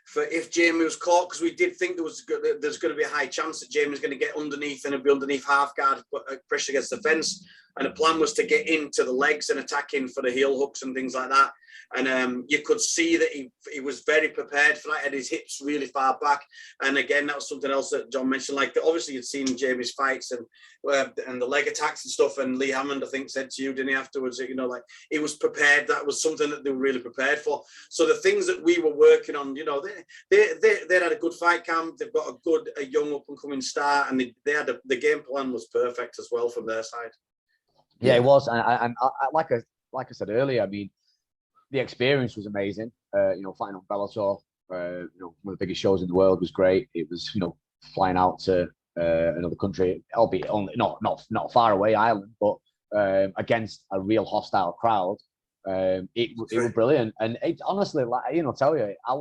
for if Jamie was caught, because we did think there's going to be a high chance that Jamie was going to get underneath and it'd be underneath half guard, pressure against the fence. And the plan was to get into the legs and attack in for the heel hooks and things like that. And you could see that he was very prepared for that. He had his hips really far back. And again, that was something else that John mentioned. Like, obviously, you'd seen Jamie's fights and the leg attacks and stuff. And Lee Hammond, I think, said to you, didn't he, afterwards, like he was prepared. That was something that they were really prepared for. So the things that we were working on, they had a good fight camp. They've got a young up and coming star, and they had the game plan was perfect as well from their side. Yeah, it was, and I like I said earlier, I mean, the experience was amazing. Fighting on Bellator, one of the biggest shows in the world, was great. It was, flying out to another country, albeit only not far away, Ireland, but against a real hostile crowd. It was brilliant, and it honestly, tell you, I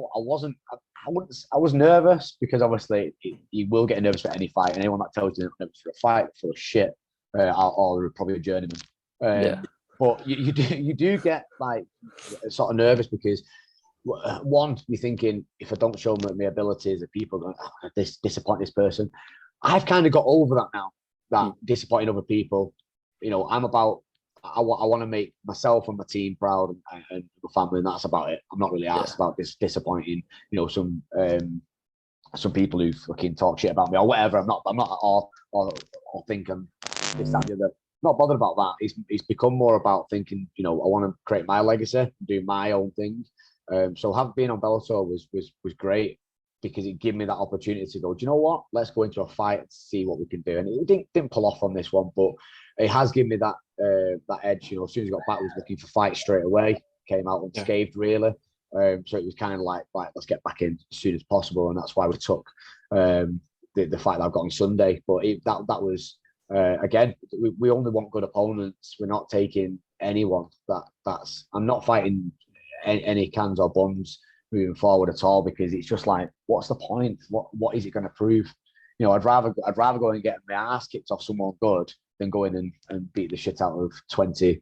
was nervous, because obviously you will get nervous for any fight, and anyone that tells you they're nervous for a fight, full of shit. Or probably a journeyman. But you do get like sort of nervous, because one, you're thinking, if I don't show my abilities, are people going, disappoint this person? I've kind of got over that now. That disappointing other people. I'm about. I want to make myself and my team proud, and my family, and that's about it. I'm not really asked about this disappointing. Some people who fucking talk shit about me or whatever. I'm not at all, or think I'm this, that, the other. Not bothered about that. It's become more about thinking, I want to create my legacy, do my own thing. So being on Bellator was great, because it gave me that opportunity to go, do you know what? Let's go into a fight and see what we can do. And it didn't pull off on this one, but it has given me that edge. As soon as I got back, I was looking for fights straight away. Came out unscathed, really. So it was kind of like, right, let's get back in as soon as possible, and that's why we took the fight that I've got on Sunday. But that was again, we only want good opponents. We're not taking anyone that's. I'm not fighting any cans or buns moving forward at all, because it's just like, what's the point? What is it going to prove? you know, I'd rather go and get my ass kicked off someone good than go in and beat the shit out of 20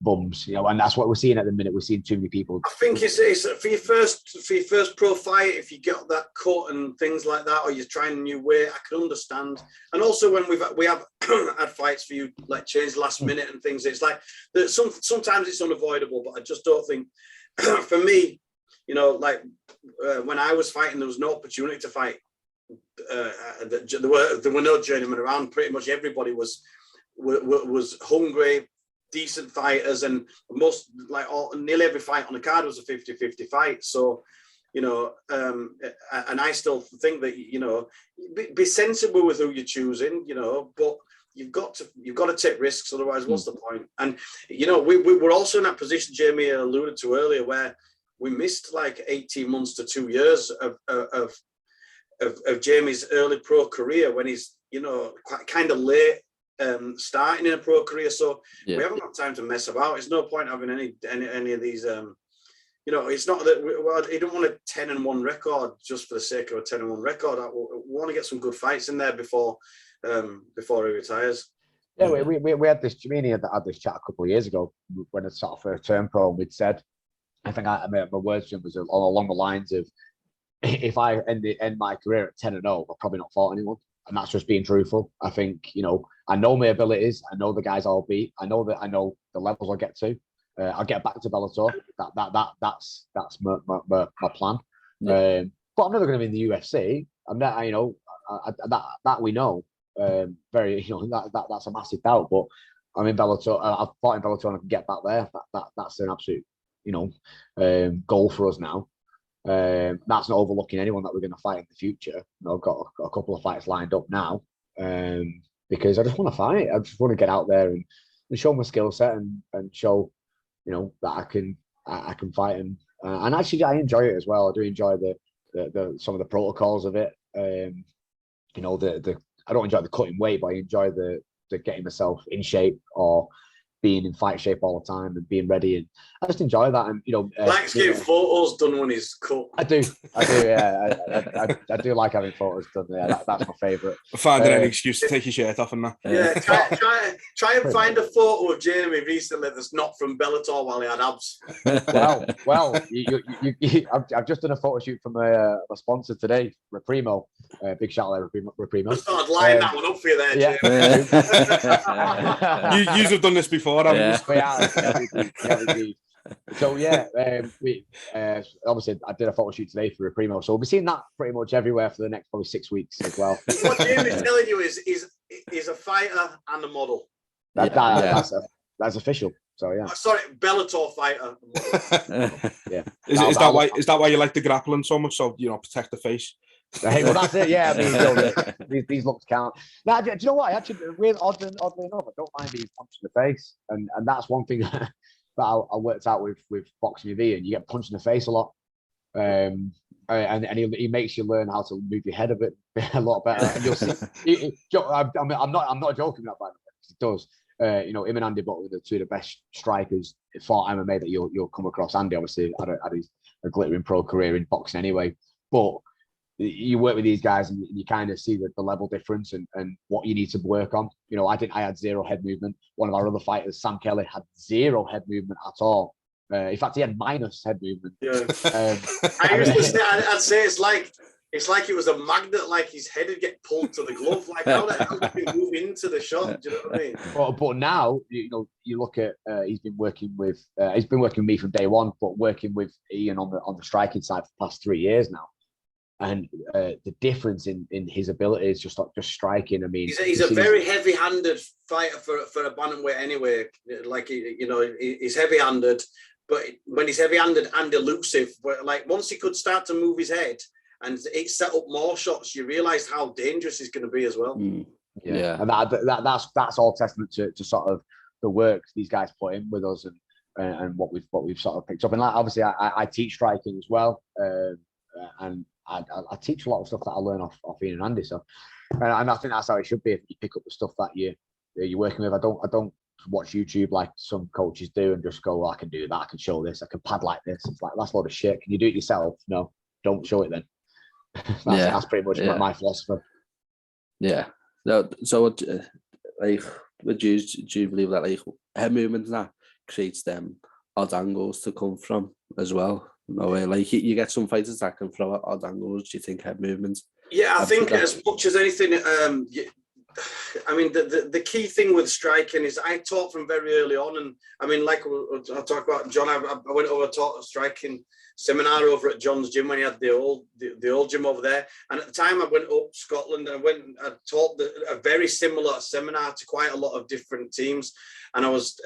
bums, you know, and that's what we're seeing at the minute. We're seeing too many people. I think it's for your first pro fight, if you get that cut and things like that, or you're trying a new way, I can understand. And also when we have had fights for you like change last minute and things, it's like sometimes it's unavoidable, but I just don't think for me, you know, like when I was fighting, there was no opportunity to fight. There were no journeymen around. Pretty much everybody was hungry, decent fighters, and nearly every fight on the card was a 50-50 fight. So, you know, and I still think that, you know, be sensible with who you're choosing, you know, but you've got to take risks, otherwise what's the point? And, you know, we're also in that position Jamie alluded to earlier, where we missed like 18 months to 2 years of Jamie's early pro career, when he's, you know, kind of late starting in a pro career. So we haven't got time to mess about. It's no point having any of these you know, it's not that he don't want a 10-1 record just for the sake of a 10-1 record. We want to get some good fights in there before he retires. Yeah, we had this. Jamini had this chat a couple of years ago when it's sort of first turn pro, and we'd said, I think my words to him was along the lines of, if I end my career at 10-0, I've probably not fought anyone. And that's just being truthful. I think, you know, I know my abilities. I know the guys I'll beat. I know the levels I'll get to. I'll get back to Bellator. That's my plan. Yeah. But I'm never going to be in the UFC. I'm not, you know, that we know. Very, you know, that's a massive doubt. But I'm in Bellator. I've fought in Bellator and I can get back there. That's an absolute, you know, goal for us now. That's not overlooking anyone that we're going to fight in the future. You know, I've got a couple of fights lined up now, because I just want to fight. I just want to get out there and show my skill set and show, you know, that I can fight, and actually I enjoy it as well. I do enjoy the some of the protocols of it. You know, I don't enjoy the cutting weight, but I enjoy the getting myself in shape or being in fight shape all the time and being ready, and I just enjoy that. And you know, likes getting photos done when he's cut. I do, yeah. I do like having photos done. Yeah, that's my favourite. Finding any excuse to take your shirt off and that. Yeah, try and find a photo of Jamie recently that's not from Bellator while he had abs. Well, I've just done a photo shoot from a sponsor today, Reprimo. Big shout out to Reprimo. I started lining that one up for you there, yeah. Jamie. You have done this before, haven't you? Yeah. So yeah, we obviously I did a photo shoot today for Reprimo, so we'll be seeing that pretty much everywhere for the next probably 6 weeks as well. What Jamie's telling you is a fighter and a model. That's official. So yeah. Sorry, Bellator fighter. Yeah. Is that why you like the grappling so much? So, you know, protect the face. Hey, well, that's it. Yeah, I mean, these looks count. Now, do you know what? Actually, oddly enough, I don't mind being punched in the face, and that's one thing that I worked out with boxing with Ian. You get punched in the face a lot, and he makes you learn how to move your head a bit a lot better. And you'll see. I'm not joking about that. It does. You know, him and Andy Butlin are two of the best strikers for MMA that you'll come across. Andy obviously had a glittering pro career in boxing anyway, but you work with these guys and you kind of see the level difference and what you need to work on. You know, I had zero head movement. One of our other fighters, Sam Kelly, had zero head movement at all. In fact, he had minus head movement. Yeah. I'd say it's like it was a magnet, like his head would get pulled to the glove. Like, how the hell did he move into the shot? Do you know what I mean? But now, you know, you look at he's been working with me from day one, but working with Ian on the striking side for the past 3 years now. And the difference in his ability is just striking. I mean, he's a very heavy-handed fighter for a bantamweight anyway. Like, you know, he's heavy-handed, but when he's heavy-handed and elusive, like once he could start to move his head and it set up more shots, you realise how dangerous he's going to be as well. Yeah. And that's all testament to sort of the work these guys put in with us and what we've sort of picked up. And like, obviously, I teach striking as well, and I teach a lot of stuff that I learn off Ian and Andy. So, and I think that's how it should be. If you pick up the stuff that you're working with, I don't watch YouTube like some coaches do and just go, well, I can do that, I can show this, I can pad like this. It's like, that's a load of shit. Can you do it yourself? No, don't show it then. That's pretty much my philosophy. Yeah. So like, do you believe that like head movements that creates them odd angles to come from as well? No way. Like you get some fighters that can throw at odd angles. Do you think head movements? Yeah, I think as much as anything, I mean, the key thing with striking is I taught from very early on, and I mean, like I'll talk about John. I went over taught a striking seminar over at John's gym when he had the old gym over there. And at the time, I went up Scotland and I taught a very similar seminar to quite a lot of different teams. And I was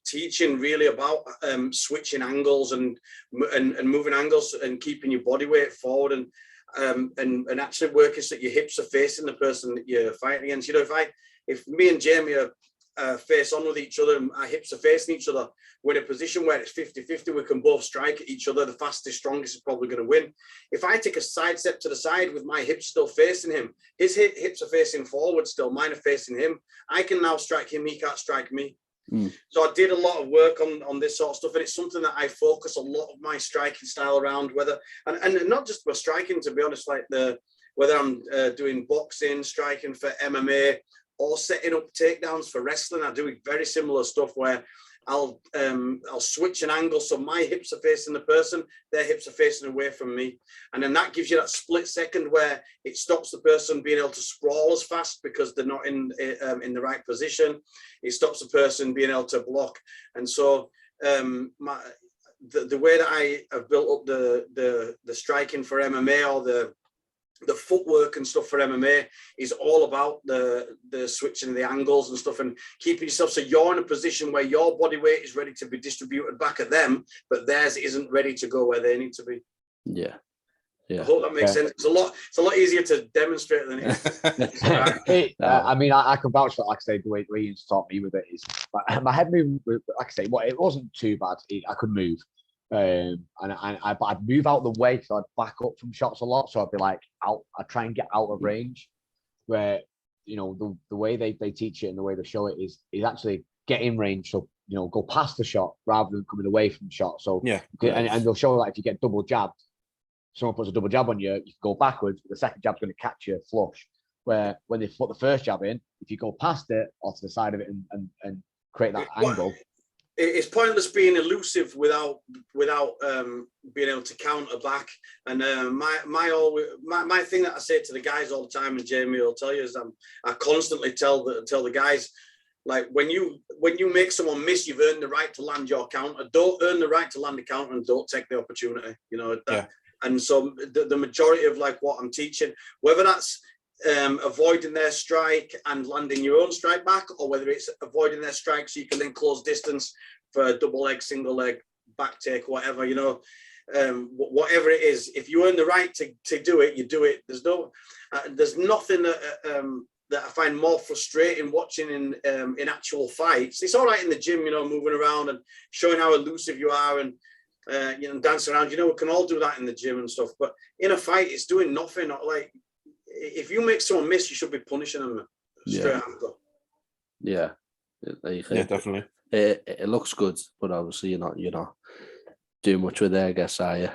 teaching really about switching angles and moving angles and keeping your body weight forward and actually working so that your hips are facing the person that you're fighting against. You know, if me and Jamie are face on with each other and our hips are facing each other, we're in a position where it's 50-50, we can both strike at each other. The fastest, strongest is probably going to win. If I take a side step to the side with my hips still facing him, his hips are facing forward still, mine are facing him, I can now strike him, he can't strike me. So I did a lot of work on this sort of stuff, and it's something that I focus a lot of my striking style around, and not just for striking, to be honest, like whether I'm doing boxing, striking for MMA, or setting up takedowns for wrestling. I do very similar stuff where I'll switch an angle so my hips are facing the person, their hips are facing away from me, and then that gives you that split second where it stops the person being able to sprawl as fast because they're not in the right position. It stops the person being able to block, and so the way that I have built up the striking for MMA, or the footwork and stuff for MMA, is all about the switching of the angles and stuff, and keeping yourself so you're in a position where your body weight is ready to be distributed back at them, but theirs isn't ready to go where they need to be. Yeah. I hope that makes sense. It's a lot easier to demonstrate than it is. I mean, I can vouch for, like I say, the way Ian's taught me with it is my head movement. Like I say, it wasn't too bad. I could move. And I'd move out the way because I'd back up from shots a lot. So I'd be like I'd try and get out of range, where, you know, the way they teach it and the way they show it is actually get in range. So, you know, go past the shot rather than coming away from the shot. So yeah, and they'll show, like, if you get double jabbed, someone puts a double jab on you, you can go backwards, but the second jab's going to catch you flush. Where when they put the first jab in, if you go past it or to the side of it and create that angle. It's pointless being elusive without being able to counter back. And my thing that I say to the guys all the time, and Jamie will tell you, is I constantly tell the guys, like, when you make someone miss, you've earned the right to land your counter. Don't earn the right to land a counter and don't take the opportunity. You know that. Yeah. And so the majority of, like, what I'm teaching, whether that's avoiding their strike and landing your own strike back, or whether it's avoiding their strike so you can then close distance for a double leg, single leg, back take, whatever, you know, whatever it is, if you earn the right to do it, you do it. There's nothing that I find more frustrating watching in actual fights. It's all right in the gym, you know, moving around and showing how elusive you are and you know, dancing around. You know, we can all do that in the gym and stuff, but in a fight, it's doing nothing. Like, if you make someone miss, you should be punishing them straight after. Yeah, definitely. It looks good, but obviously you're not doing much with it, I guess, are you?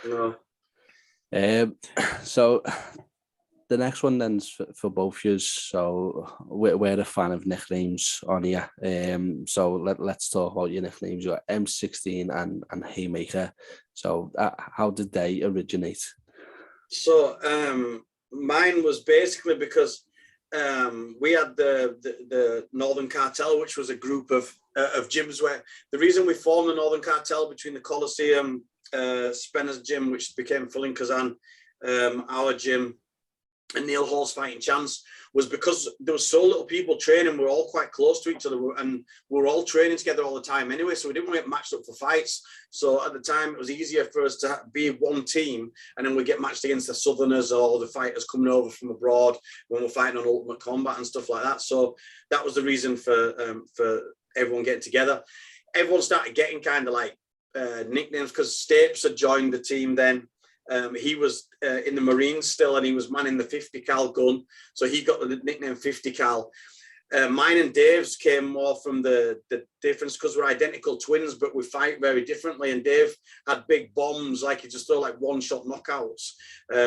No. So the next one then's for both of you. So we're a fan of nicknames on here. So let's talk about your nicknames. You got M16 and Haymaker. So how did they originate? So mine was basically because we had the Northern Cartel, which was a group of gyms where the reason we formed the Northern Cartel between the Coliseum, Spenner's gym, which became Full in Kazan, our gym, and Neil Hall's Fighting Chance, was because there was so little people training. We were all quite close to each other, and we were all training together all the time anyway, so we didn't get matched up for fights. So at the time, it was easier for us to be one team, and then we get matched against the Southerners or the fighters coming over from abroad when we're fighting on Ultimate Combat and stuff like that. So that was the reason for everyone getting together. Everyone started getting kind of like nicknames because Stapes had joined the team then. He was in the Marines still, and he was manning the 50 cal gun, so he got the nickname 50 cal. Mine and Dave's came more from the difference because we're identical twins, but we fight very differently. And Dave had big bombs, like he just throw like one-shot knockouts,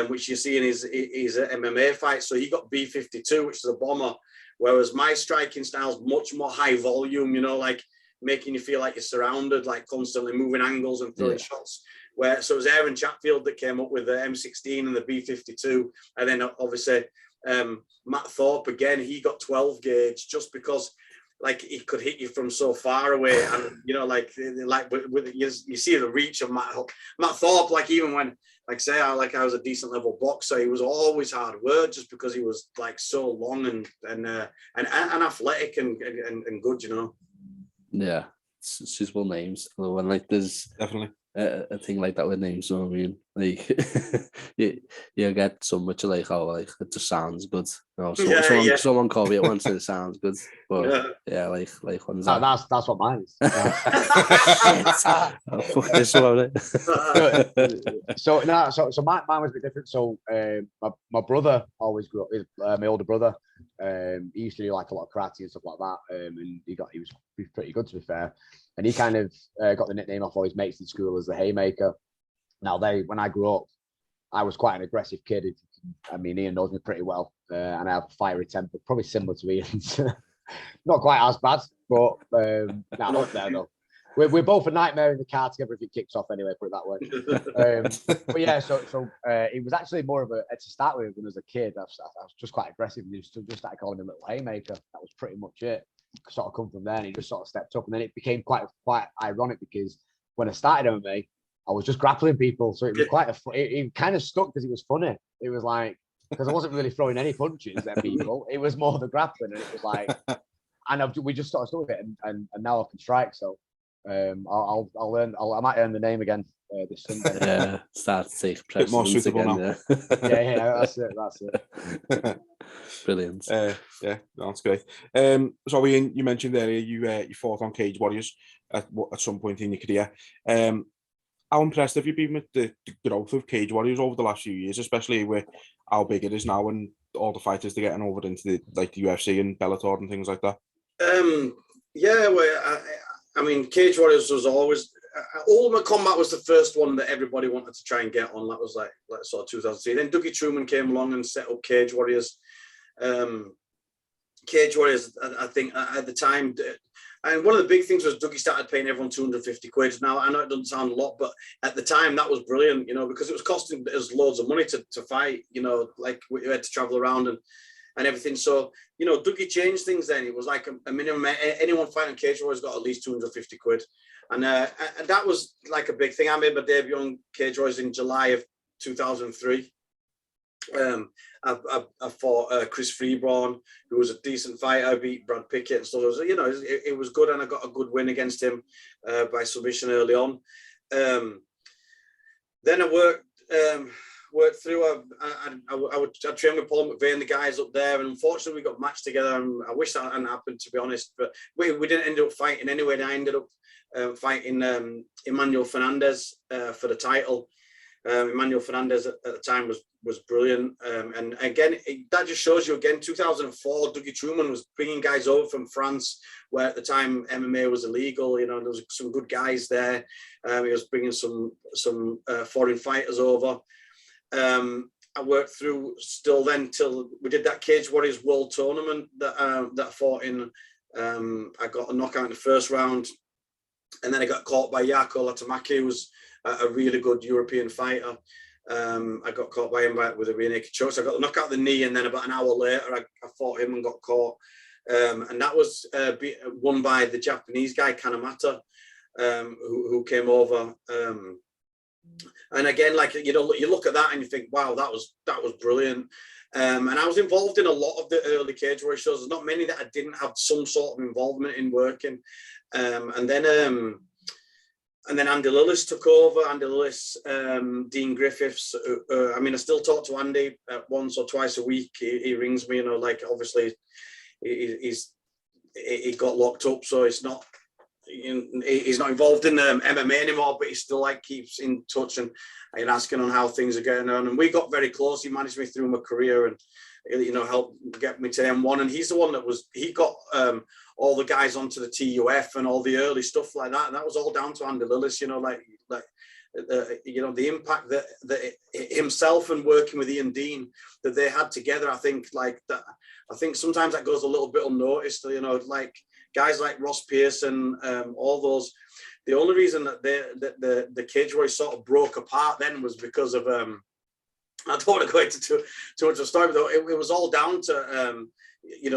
which you see in his MMA fights. So he got B-52, which is a bomber, whereas my striking style is much more high volume, you know, like making you feel like you're surrounded, like constantly moving angles and throwing shots. So it was Aaron Chatfield that came up with the M16 and the B-52, and then obviously Matt Thorpe again, he got 12 gauge just because like he could hit you from so far away, and you know, like with you see the reach of Matt Thorpe. Like even when I was a decent level boxer, he was always hard work just because he was like so long and athletic and good, you know. Yeah, it's just well names. When like there's Definitely a thing like that with names, you know what I mean? Like you get so much like, oh, like it just sounds good. You know, someone called me it once and it sounds good. But yeah, like when's that? That's what mine is. Oh, fuck this one. So mine was a bit different. So my brother always grew up, my older brother. He used to do like a lot of karate and stuff like that. And he was pretty good, to be fair. And he kind of got the nickname off all his mates in school as the Haymaker. Now, when I grew up, I was quite an aggressive kid. I mean, Ian knows me pretty well, and I have a fiery temper, probably similar to Ian's. Not quite as bad, but up there though. We're both a nightmare in the car together if it kicks off anyway, put it that way. But yeah, so it was actually more of to start with when as a kid, I was just quite aggressive, and he just started calling me Little Haymaker. That was pretty much it. Sort of come from there, and he just sort of stepped up, and then it became quite ironic because when I started MMA, I was just grappling people, so it was it kind of stuck because it was funny. It was like, because I wasn't really throwing any punches at people, it was more the grappling, and it was like, and we just sort of stuck with it, and now I can strike. So I'll learn. I might earn the name again this Sunday. Yeah, start to take bit more suitable again, now. Yeah, that's it. Brilliant. Yeah, that's great. So Ian, you mentioned earlier you fought on Cage Warriors at some point in your career. How impressed have you been with the growth of Cage Warriors over the last few years, especially with how big it is now and all the fighters they're getting over into the UFC and Bellator and things like that? Yeah, well, I mean, Cage Warriors was always Ultimate Combat was the first one that everybody wanted to try and get on. That was like sort of 2003. Then Dougie Truman came along and set up Cage Warriors. Cage Warriors, I think at the time, and one of the big things was Dougie started paying everyone 250 quid. Now, I know it doesn't sound a lot, but at the time that was brilliant, you know, because it was costing us loads of money to fight, you know, like we had to travel around and everything. So, you know, Dougie changed things then. It was like a minimum, anyone fighting Cage Warriors got at least 250 quid. And that was like a big thing. I made my debut on Cage Warriors in July of 2003. I fought Chris Freeborn, who was a decent fighter. I beat Brad Pickett and stuff. It was good, and I got a good win against him by submission early on. Then I worked through. I trained with Paul McVeigh and the guys up there, and unfortunately we got matched together. And I wish that hadn't happened, to be honest. But we didn't end up fighting anyway. And I ended up fighting Emmanuel Fernandez for the title. Emmanuel Fernandez at the time was brilliant. And again, that just shows you, again, 2004, Dougie Truman was bringing guys over from France, where at the time MMA was illegal. You know, there was some good guys there. He was bringing some foreign fighters over. I worked through still then till we did that Cage Warriors World Tournament that I fought in. I got a knockout in the first round, and then I got caught by Jarko Latamaki, who was a really good European fighter. I got caught by him with a rear naked choke. So I got the knockout the knee, and then about an hour later, I fought him and got caught. And that was won by the Japanese guy, Kanamata, who came over. And again, like, you know, you look at that and you think, wow, that was brilliant. And I was involved in a lot of the early Cage Warriors shows. There's not many that I didn't have some sort of involvement in working. And then Andy Lillis took over. Andy Lillis, Dean Griffiths. I mean, I still talk to Andy once or twice a week. He rings me, you know, like, obviously he got locked up, so it's not, he's not involved in MMA anymore, but he still like keeps in touch and asking on how things are going on. And we got very close. He managed me through my career, helped get me to M1. And he's the one he got all the guys onto the TUF and all the early stuff like that. And that was all down to Andy Lillis, the impact that himself and working with Ian Dean that they had together. I think sometimes that goes a little bit unnoticed, like guys like Ross Pearson, all those. The only reason that the Cage Warriors sort of broke apart then was because of I don't want to go into too much of a story, but it was all down to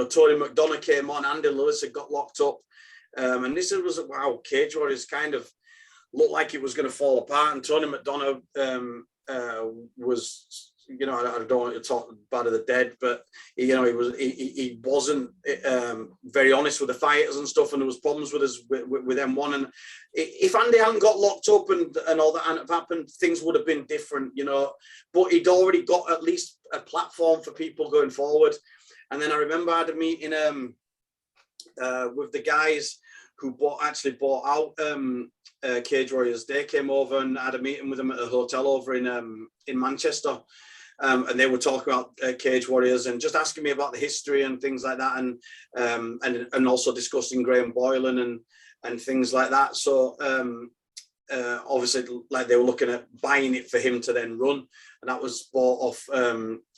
Tony McDonough came on, Andy Lewis had got locked up, and this was Cage Warriors kind of looked like it was going to fall apart, and Tony McDonough was. I don't want to talk bad of the dead, but he wasn't very honest with the fighters and stuff, and there was problems with us with M1. And if Andy hadn't got locked up and all that hadn't happened, things would have been different, But he'd already got at least a platform for people going forward. And then I remember I had a meeting with the guys who bought out Cage Warriors. They came over and I had a meeting with them at a hotel over in Manchester. And they were talking about Cage Warriors and just asking me about the history and things like that, and also discussing Graham Boylan and things like that. So obviously, like they were looking at buying it for him to then run, and that was bought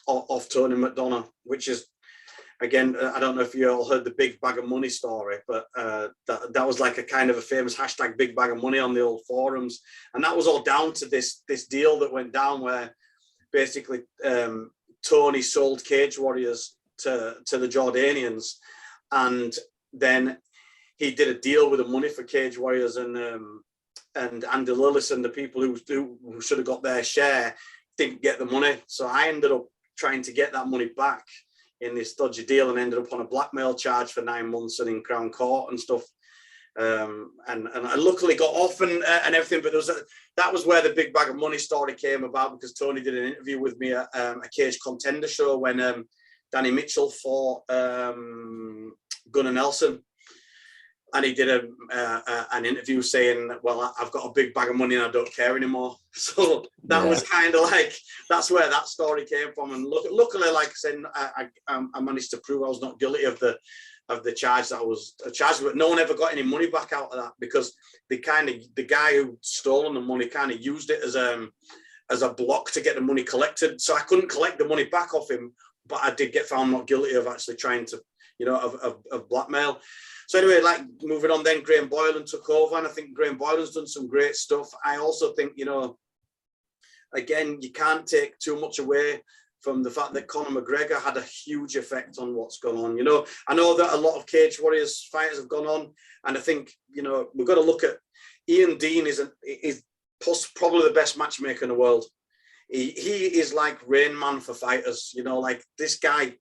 off Tony McDonough, which is, again, I don't know if you all heard the big bag of money story, but that was like a kind of a famous hashtag big bag of money on the old forums, and that was all down to this deal that went down where. Basically, Tony sold Cage Warriors to the Jordanians, and then he did a deal with the money for Cage Warriors, and Andy Lillis and the people who should have got their share didn't get the money. So I ended up trying to get that money back in this dodgy deal, and ended up on a blackmail charge for 9 months and in Crown Court and stuff. And I luckily got off and everything, but that was where the big bag of money story came about, because Tony did an interview with me at a Cage Contender show when Danny Mitchell fought Gunnar Nelson, and he did an interview saying, "Well, I've got a big bag of money and I don't care anymore." So that was kind of like, that's where that story came from. And luckily, like I said, I managed to prove I was not guilty of the charge that I was charged with. No one ever got any money back out of that, because the guy who stolen the money kind of used it as a block to get the money collected. So I couldn't collect the money back off him, but I did get found not guilty of actually trying to, of blackmail. So anyway, like moving on, then Graham Boylan took over, and I think Graham Boylan's done some great stuff. I also think, again, you can't take too much away from the fact that Conor McGregor had a huge effect on what's gone on. I know that a lot of Cage Warriors fighters have gone on, and I think, we've got to look at Ian Dean is probably the best matchmaker in the world. He is like Rain Man for fighters, like this guy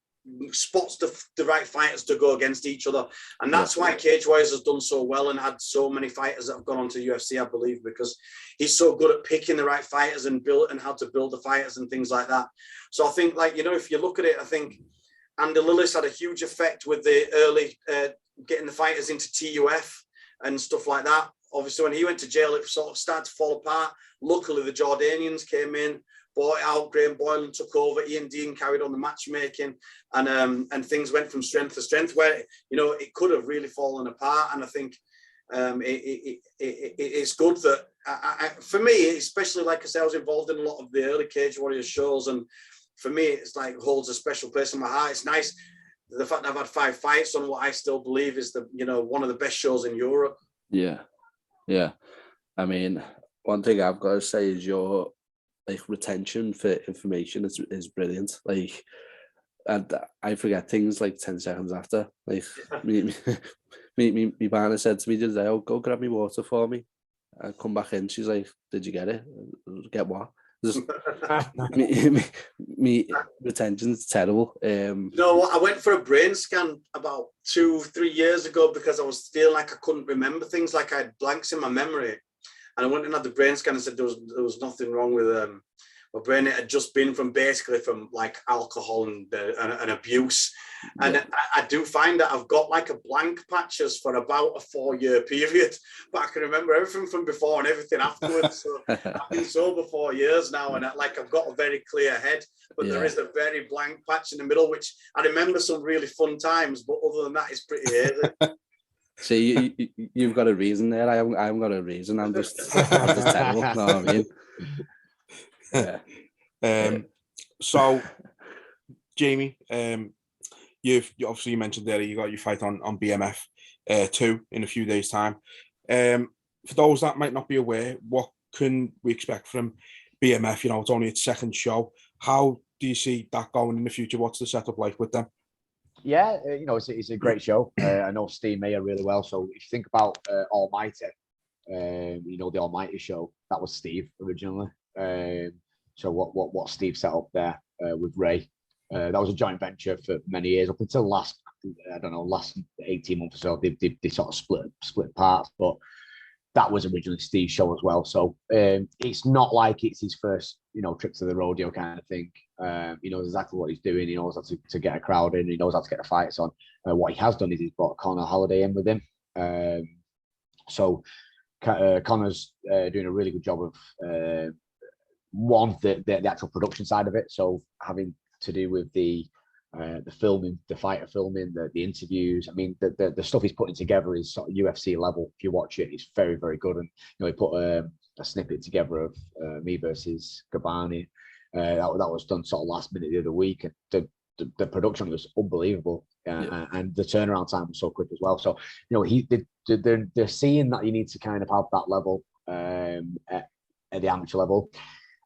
spots the right fighters to go against each other. And that's why Cage Warriors has done so well and had so many fighters that have gone on to UFC, I believe, because he's so good at picking the right fighters and how to build the fighters and things like that. So I think, like, if you look at it, I think Andy Lillis had a huge effect with the early getting the fighters into TUF and stuff like that. Obviously, when he went to jail, it sort of started to fall apart. Luckily, the Jordanians came in, bought it out. Graham Boylan took over. Ian Dean carried on the matchmaking, and things went from strength to strength, where it could have really fallen apart. And I think it's good that for me, especially, like I said, I was involved in a lot of the early Cage Warriors shows, and for me, it's like holds a special place in my heart. It's nice the fact that I've had 5 fights on what I still believe is one of the best shows in Europe. Yeah. I mean, one thing I've got to say is your retention for information is brilliant. Like, and I forget things like 10 seconds after. Like, me partner said to me the other day, "Oh, go grab me water for me." I come back in, she's like, "Did you get it?" Get what? Just, me retention's terrible. I went for a brain scan about 2-3 years ago because I was feeling like I couldn't remember things, like I had blanks in my memory. And I went and had the brain scan and said there was nothing wrong with My brain had just been from like alcohol and abuse. And I do find that I've got like a blank patches for about a 4-year period, but I can remember everything from before and everything afterwards. So I've been sober 4 years now, and I've got a very clear head, but there is a very blank patch in the middle, which I remember some really fun times, but other than that, it's pretty hazy. See, you've got a reason there. I haven't got a reason. I'm just terrible. You know what I mean? So, Jamie, you obviously mentioned there you got your fight on BMF 2 in a few days' time. For those that might not be aware, what can we expect from BMF? You know, it's only its second show. How do you see that going in the future? What's the setup like with them? Yeah, you know, it's a great show. I know Steve Mayer really well. So if you think about Almighty, you know, the Almighty show, that was Steve originally. So what Steve set up there with Ray, that was a joint venture for many years, up until last 18 months or so. They sort of split parts, but that was originally Steve's show as well. So it's not like it's his first, you know, trip to the rodeo kind of thing. He knows exactly what he's doing. He knows how to get a crowd in. He knows how to get the fights on. What he has done is he's brought Connor Halliday in with him. So Connor's doing a really good job of the actual production side of it. So having to do with the filming, the fighter filming, the interviews. I mean, the stuff he's putting together is sort of UFC level. If you watch it, it's very, very good. And you know, he put a snippet together of me versus Gabani. That was done sort of last minute the other week, and the production was unbelievable, and the turnaround time was so quick as well. So you know, they're seeing that you need to kind of have that level at the amateur level.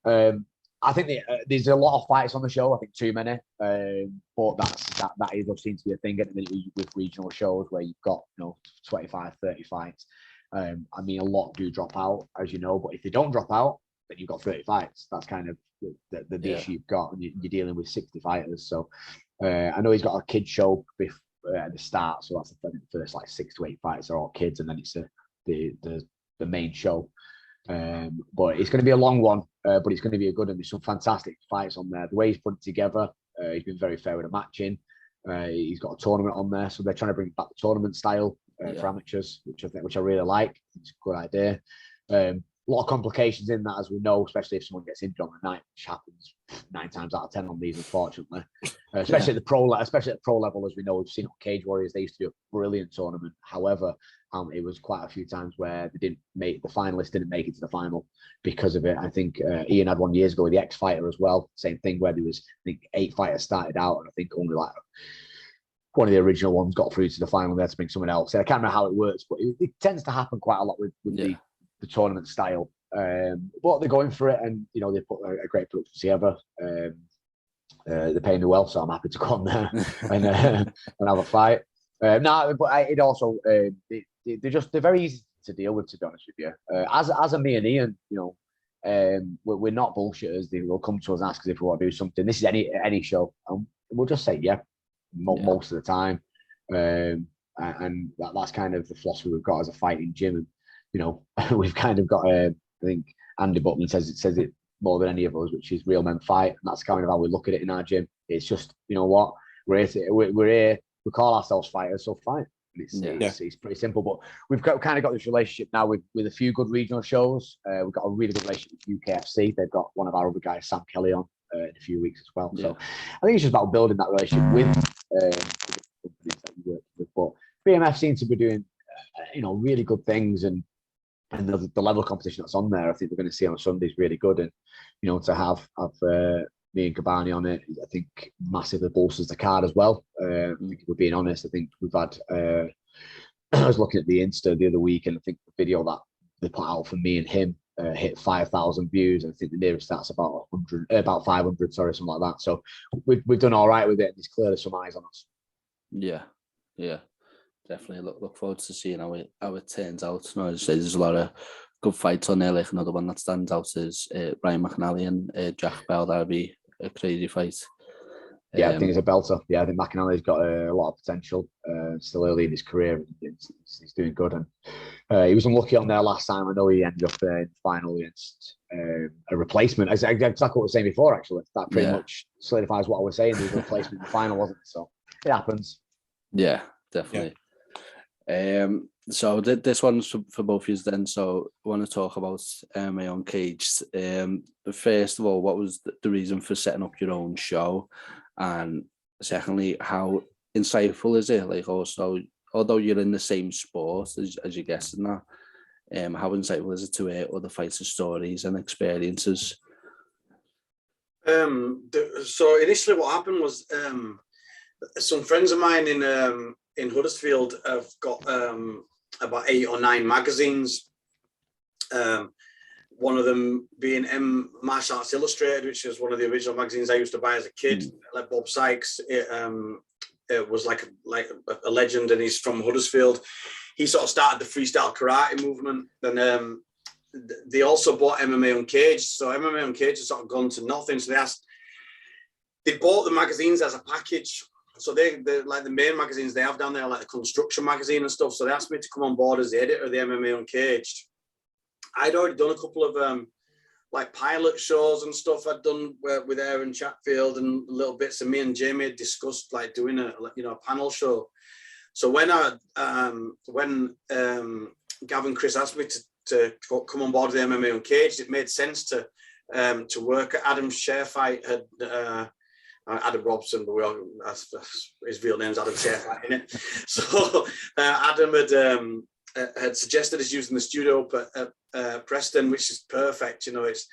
I think there's a lot of fights on the show. I think too many, but that does seem to be a thing at the minute with regional shows where you've got, you know, 25, 30 fights. I mean, a lot do drop out, as you know, but if they don't drop out, then you've got 30 fights. That's kind of the issue you've got, and you're dealing with 60 fighters. So I know he's got a kid show at the start, so that's the first like 6 to 8 fights are all kids, and then it's the main show. But it's going to be a long one, but it's going to be a good one. There's some fantastic fights on there. The way he's put it together, he's been very fair with the matching. He's got a tournament on there, so they're trying to bring back the tournament style for amateurs, which I really like. It's a good idea. A lot of complications in that, as we know, especially if someone gets injured on the night, which happens 9 times out of 10 on these, unfortunately. Especially at the pro level, as we know, we've seen on Cage Warriors, they used to do a brilliant tournament. However, it was quite a few times where the finalists didn't make it to the final because of it. I think Ian had one years ago with the X Fighter as well. Same thing, where there was, I think, 8 fighters started out, and I think only like one of the original ones got through to the final. They had to bring someone else. I can't remember how it works, but it tends to happen quite a lot with the tournament style. But they're going for it, and you know, they put a great production together. They're paying me well, so I'm happy to go on there and have a fight. But it also they're very easy to deal with, to be honest with you. As a me and Ian, you know, we're not bullshitters. They will come to us and ask us if we want to do something. This is any show, and we'll just say most of the time. And that's kind of the philosophy we've got as a fighting gym. And you know, we've kind of got I think Andy Butlin says it more than any of us, which is real men fight, and that's kind of how we look at it in our gym. It's just, you know what, we're here, we call ourselves fighters, so fight. It's pretty simple, but we've kind of got this relationship now with a few good regional shows. We've got a really good relationship with UKFC. They've got one of our other guys, Sam Kelly, on in a few weeks as well. Yeah. So I think it's just about building that relationship with the companies that you work with. But BMF seems to be doing you know, really good things, and the level of competition that's on there, I think we're going to see on Sunday is really good. And you know, to have me and Gabani on it, I think massively bolsters the card as well. I think if we're being honest, I think we've had. I was looking at the Insta the other week, and I think the video that they put out for me and him hit 5,000 views. I think the nearest that's about 500, sorry, something like that. So we've done all right with it, and there's clearly some eyes on us. Yeah. Definitely look forward to seeing how it turns out. You know, as I say, there's a lot of good fights on there. Like another one that stands out is Ryan McNally and Jack Bell. That'll be a crazy fight. Yeah, I think it's a belter. Yeah, I think McNally's got a lot of potential. Still early in his career, he's doing good, and He was unlucky on there last time. I know he ended up in the final against a replacement. Exactly what I was saying before, actually. That pretty much solidifies what I was saying. There was a replacement in the final, wasn't it? So it happens. Yeah, definitely. Yeah. So this one's for both of you then. So I want to talk about my own cage. First of all, what was the reason for setting up your own show? And secondly, how insightful is it? Like, also, although you're in the same sport as your guests and that, how insightful is it to hear other fighters' stories and experiences? So initially what happened was some friends of mine in Huddersfield have got about 8 or 9 magazines. One of them being M Martial Arts Illustrated, which is one of the original magazines I used to buy as a kid. Like Bob Sykes, it was like a legend, and he's from Huddersfield. He sort of started the freestyle karate movement. Then they also bought MMA Uncaged. So MMA Uncaged has sort of gone to nothing. So they bought the magazines as a package. So they like the main magazines they have down there, like the construction magazine and stuff. So they asked me to come on board as the editor of the MMA Uncaged. I'd already done a couple of like pilot shows and stuff I'd done with Aaron Chatfield and little bits, and me and Jamie had discussed like doing a panel show. So when Gavin Chris asked me to come on board with the MMA Uncaged, it made sense to work at Adam's share fight. Had Adam Robson, but his real name's Adam Share, isn't it? So Adam had suggested us using the studio at Preston, which is perfect. It's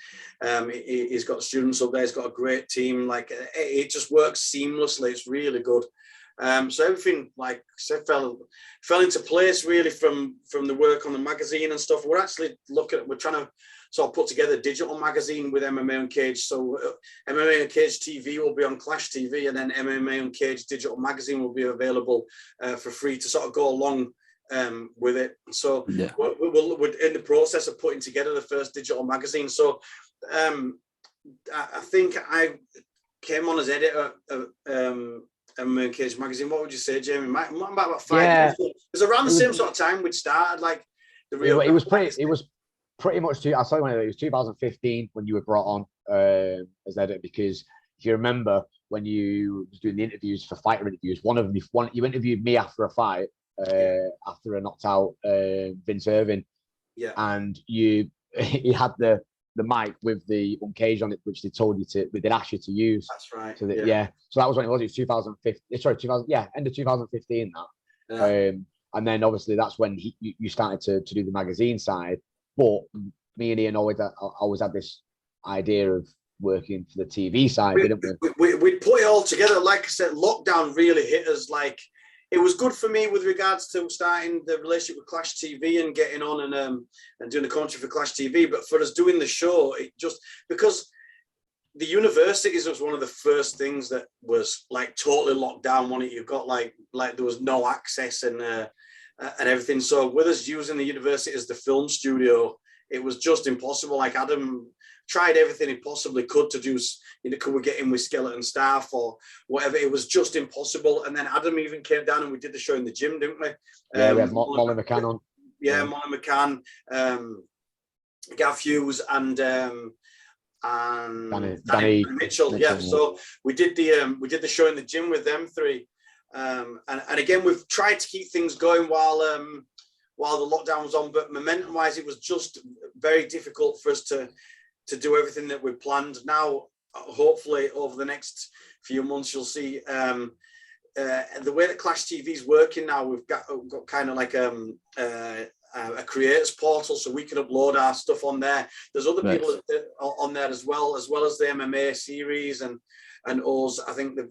he's got students up there. He's got a great team. Like it just works seamlessly. It's really good. So everything, like I said, fell into place really from the work on the magazine and stuff. We're actually we're trying to sort of put together a digital magazine with MMA Uncaged. So MMA Uncaged TV will be on Clash TV, and then MMA Uncaged digital magazine will be available for free to sort of go along with it. So we're in the process of putting together the first digital magazine. So I think I came on as editor of MMA Uncaged magazine. What would you say, Jamie? About 5 years. It was around the same sort of time we'd started. Like it was pretty much. I'll tell you when it was 2015 when you were brought on as editor, because if you remember when you was doing the interviews for fighter interviews, one of them you interviewed me after a fight. After a knocked out Vince Irvin, and he had the mic with the Uncaged on it, which they asked you to use. That's right. So so that was when it was. It was 2015. Sorry, end of 2015. And then obviously that's when you started to do the magazine side. But me and Ian always had this idea of working for the TV side, didn't we? We put it all together. Like I said, lockdown really hit us. Like, it was good for me with regards to starting the relationship with Clash TV and getting on and doing the commentary for Clash TV. But for us doing the show, it just, because the universities was one of the first things that was like totally locked down. You've got like there was no access and everything. So with us using the university as the film studio, it was just impossible. Like Adam tried everything he possibly could to do, could we get in with skeleton staff or whatever? It was just impossible. And then Adam even came down and we did the show in the gym, didn't we? Yeah, we had Molly McCann on. Yeah, Molly McCann, Gav Hughes and Danny Mitchell. Yeah, so we did the show in the gym with them three. And again, we've tried to keep things going while the lockdown was on, but momentum wise, it was just very difficult for us to do everything that we planned. Now, hopefully over the next few months, you'll see the way that Clash TV is working now. We've got kind of like a creators portal, so we can upload our stuff on there. There's other people on there as well as the MMA series and us. I think they've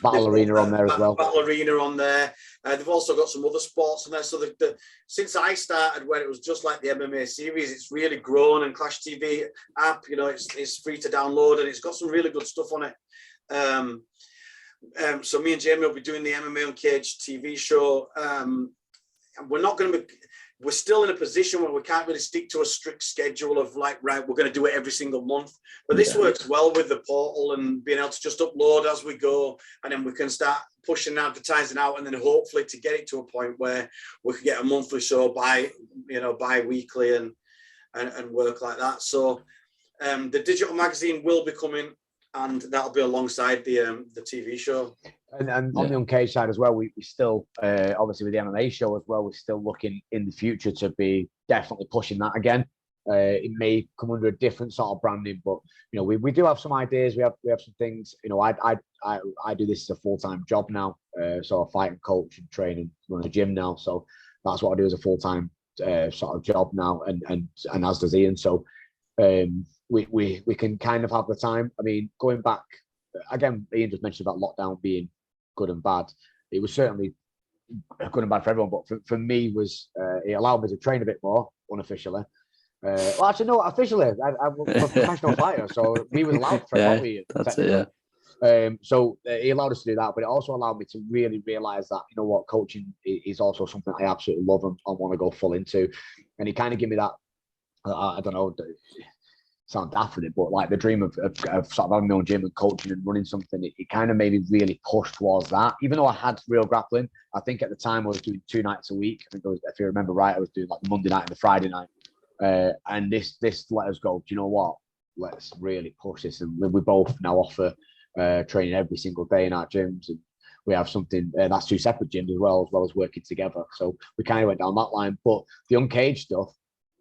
Battle Arena on there as well. Battle Arena on there. They've also got some other sports on there. So since I started, where it was just like the MMA series, it's really grown. And Clash TV app, it's free to download, and it's got some really good stuff on it. So me and Jamie will be doing the MMA Uncaged TV show. we're not going to be. We're still in a position where we can't really stick to a strict schedule of like, right, we're going to do it every single month. But this works well with the portal and being able to just upload as we go, and then we can start pushing advertising out, and then hopefully to get it to a point where we can get a monthly show bi-weekly and work like that. So the digital magazine will be coming, and that'll be alongside the TV show. And on the Uncaged side as well, we still, obviously with the MMA show as well, we're still looking in the future to be definitely pushing that again. It may come under a different sort of branding, but you know, we do have some ideas. We have some things. You know, I do this as a full-time job now. So I fight and coach and train and run a gym now. So that's what I do as a full-time sort of job now, and as does Ian. So we can kind of have the time. I mean, going back again, Ian just mentioned about lockdown being good and bad. It was certainly good and bad for everyone, but for me was it allowed me to train a bit more unofficially. Well, actually, no, officially, I'm a professional fighter, so we were allowed to train, weren't we? That's it, yeah. So he allowed us to do that, but it also allowed me to really realize that, you know what, coaching is also something I absolutely love and want to go full into. And he kind of gave me that, I don't know, sound daft with it, but like the dream of sort of having my own gym and coaching and running something, it kind of made me really push towards that. Even though I had real grappling, I think at the time I was doing 2 nights a week. I think if you remember right, I was doing like the Monday night and the Friday night. And this let us go, do you know what? Let's really push this. And we both now offer training every single day in our gyms, and we have something that's 2 separate gyms as well as working together. So we kind of went down that line. But the Uncaged stuff,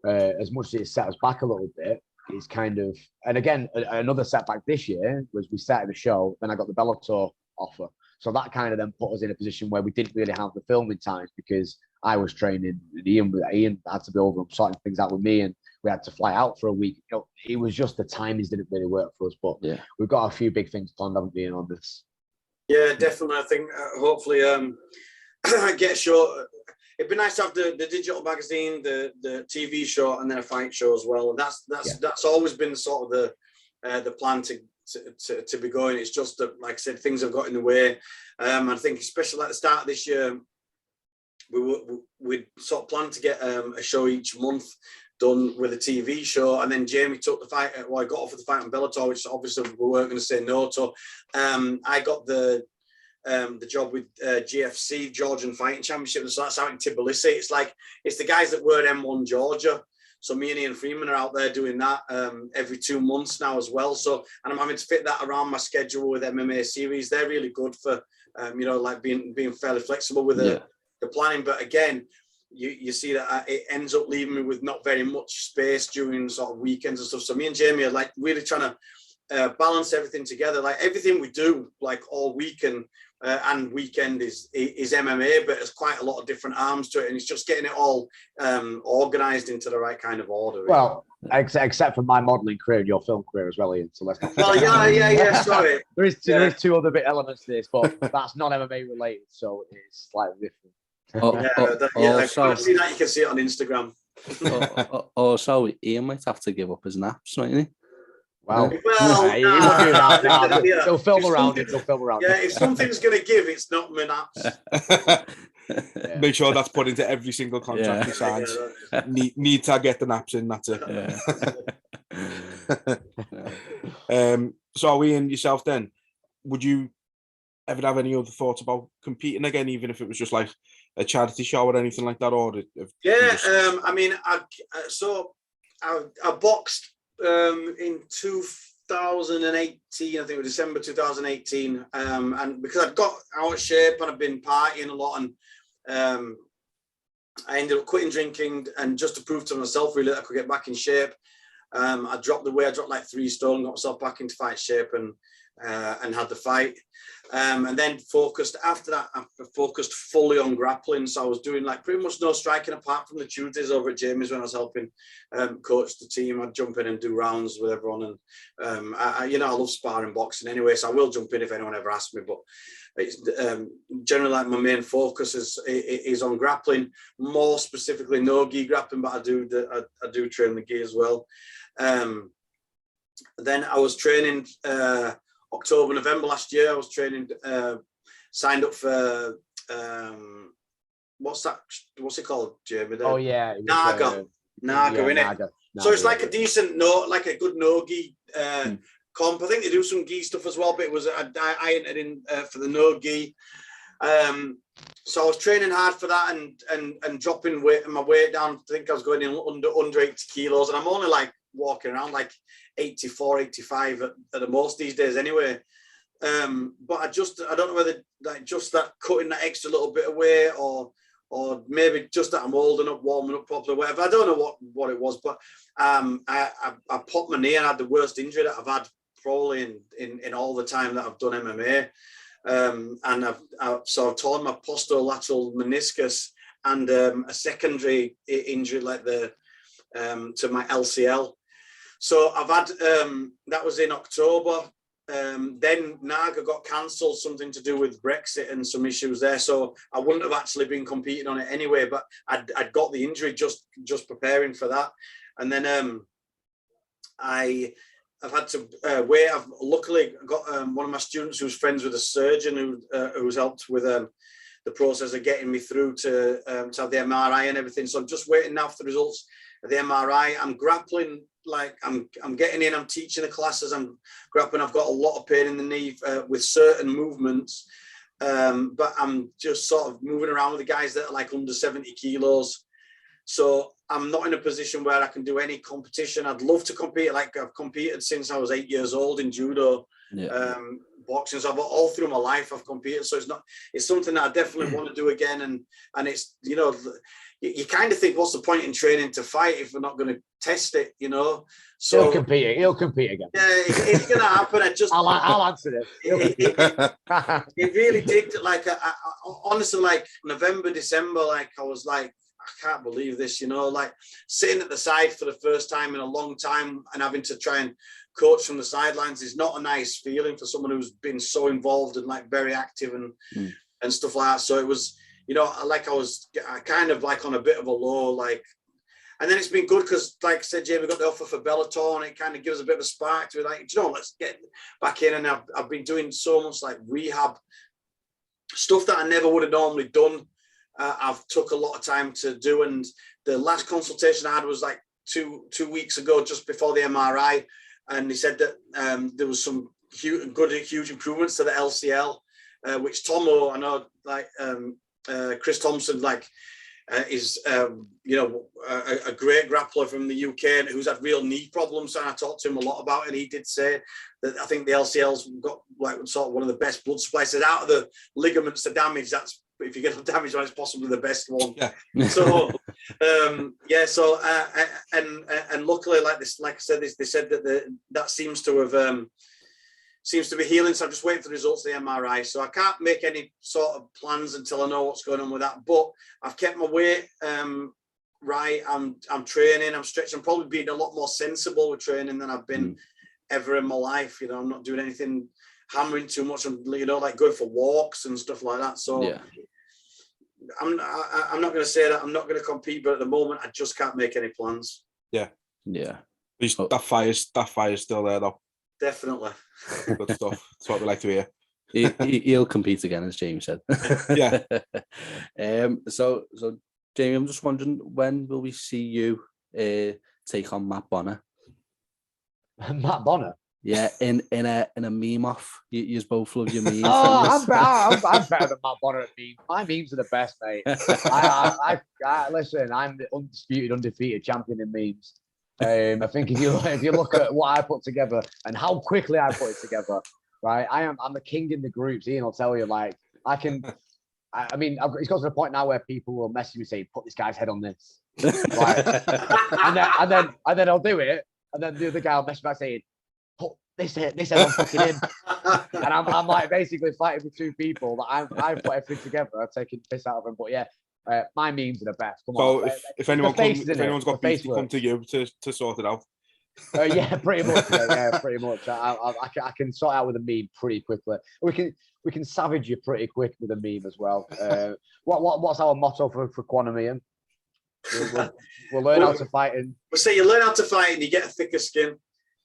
as much as it set us back a little bit, is kind of, and again, another setback this year was we started the show, then I got the Bellator offer. So that kind of then put us in a position where we didn't really have the filming times because I was training, and Ian had to be over and sorting things out with me, and we had to fly out for a week. You know, it was just the timings didn't really work for us. But we've got a few big things planned, haven't we, on this? Yeah, definitely. I think hopefully get a show. It'd be nice to have the digital magazine, the TV show, and then a fight show as well. And that's always been sort of the plan to be going. It's just that, like I said, things have got in the way. I think especially at the start of this year, we sort of planned to get a show each month done with a TV show, and then Jamie took the fight. Well, I got offered the fight on Bellator, which obviously we weren't going to say no to. I got the job with GFC, Georgian Fighting Championship, so that's out in Tbilisi. It's the guys that were M1 Georgia. So me and Ian Freeman are out there doing that every 2 months now as well. So, and I'm having to fit that around my schedule with MMA series. They're really good for, like being fairly flexible with the planning. But again, you see that it ends up leaving me with not very much space during sort of weekends and stuff. So me and Jamie are like really trying to balance everything together. Like everything we do, like all weekend and weekend is MMA, but there's quite a lot of different arms to it, and it's just getting it all organized into the right kind of order. Well, except for my modelling career and your film career as well, Ian. So let's not. Well, yeah. Sorry, there is 2 other bit elements to this, but that's not MMA related, so it's slightly different. Also, see that you can see it on Instagram. Also, Ian might have to give up his naps, mightn't he? Well, he won't do that. They'll film around it. Yeah, if something's going to give, it's not my naps. Make sure that's put into every single contract he signs. Need to get the naps in, that's it. So Ian, yourself then, would you ever have any other thoughts about competing again, even if it was just like a charity show or anything like that? Or I mean, I boxed in 2018, I think it was December 2018, and because I'd got out of shape and I've been partying a lot, and I ended up quitting drinking, and just to prove to myself really that I could get back in shape, I dropped the weight. I dropped like 3 stone, got myself back into fight shape, and had the fight. And then after that, I focused fully on grappling. So I was doing like pretty much no striking apart from the Tuesdays over at Jamie's when I was helping coach the team. I'd jump in and do rounds with everyone. And, I love sparring boxing anyway, so I will jump in if anyone ever asks me. But it's generally like my main focus is on grappling, more specifically no-gi grappling, but I do train the gi as well. Then I was training October, November last year. I was training, signed up for what's that? What's it called, Jamie? Oh yeah, it was, Naga, innit? Naga, So it's like yeah. a decent like a good no gi comp. I think they do some gi stuff as well, but it was I entered in for the no gi. So I was training hard for that and dropping my weight down. I think I was going in under 80 kilos, and I'm only like walking around like 84, 85 at the most these days anyway. But I don't know whether like just that cutting that extra little bit of weight or maybe just that I'm holding up, warming up properly, whatever. I don't know what it was, but I popped my knee and had the worst injury that I've had probably in all the time that I've done MMA. And I've torn my posterolateral meniscus and a secondary injury like to my LCL. So I've had that was in October. Then Naga got cancelled, something to do with Brexit and some issues there. So I wouldn't have actually been competing on it anyway, but I'd got the injury just preparing for that. And then I've had to wait. I've luckily got one of my students who's friends with a surgeon who's helped with the process of getting me through to have the MRI and everything. So I'm just waiting now for the results of the MRI. I'm grappling, like I'm getting in, I'm teaching the classes, I'm grappling. I've got a lot of pain in the knee with certain movements, but I'm just sort of moving around with the guys that are like under 70 kilos. So I'm not in a position where I can do any competition. I'd love to compete. Like I've competed since I was 8 years old in judo, boxing. So all through my life I've competed. So it's something that I definitely want to do again. And it's, you know, you kind of think, what's the point in training to fight if we're not going to test it, you know? So He'll compete again. Yeah, it's going to happen. I'll answer this. It really did. Like, honestly, like November, December, like I was like, I can't believe this, you know, like sitting at the side for the first time in a long time and having to try and coach from the sidelines is not a nice feeling for someone who's been so involved and like very active and stuff like that. So it was, you know, like I was kind of like on a bit of a low, like, and then it's been good because, like I said, Jamie got the offer for Bellator and it kind of gives a bit of a spark to it. Like, you know, let's get back in. And I've been doing so much like rehab stuff that I never would have normally done. I've took a lot of time to do, and the last consultation I had was like two weeks ago, just before the MRI, and he said that there was some huge improvements to the LCL, which Tomo, I know, like Chris Thompson, like is you know, a great grappler from the UK and who's had real knee problems, and I talked to him a lot about it, and he did say that I think the LCL's got like sort of one of the best blood supplies out of the ligaments to damage. That's, if you get a damage one, it's possibly the best one. Yeah. So and luckily, like I said, they said that that seems to be healing. So I'm just waiting for the results of the MRI. So I can't make any sort of plans until I know what's going on with that. But I've kept my weight right. I'm training. I'm stretching. I'm probably being a lot more sensible with training than I've been ever in my life. You know, I'm not doing anything hammering too much. I'm, you know, like going for walks and stuff like that. So. Yeah. I'm not going to say that I'm not going to compete, but at the moment I just can't make any plans. Yeah. That fire's still there though. Definitely. Good stuff. That's what we like to hear. He'll compete again, as Jamie said. Yeah. So Jamie, I'm just wondering, when will we see you take on Matt Bonner? Matt Bonner? Yeah, in a meme off. You both love your memes. Oh, I'm better than Matt Bonner at memes. My memes are the best, mate. I listen, I'm the undisputed, undefeated champion in memes. I think if you look at what I put together and how quickly I put it together, right? I'm the king in the groups. Ian will tell you, like, I mean, it's got to the point now where people will message me saying, "Put this guy's head on this," right? and then I'll do it, and then the other guy will message back saying, "Put this head on fucking him," and I'm like basically fighting with two people that I've put everything together. I've taken the piss out of them, but yeah. My memes are the best. Come on. If anyone's got beef, come to you to sort it out. Yeah, pretty much. Yeah, pretty much. I can sort out with a meme pretty quickly. We can savage you pretty quick with a meme as well. What's our motto for Quantum, Ian? We'll learn how to fight and. We'll say you learn how to fight and you get a thicker skin.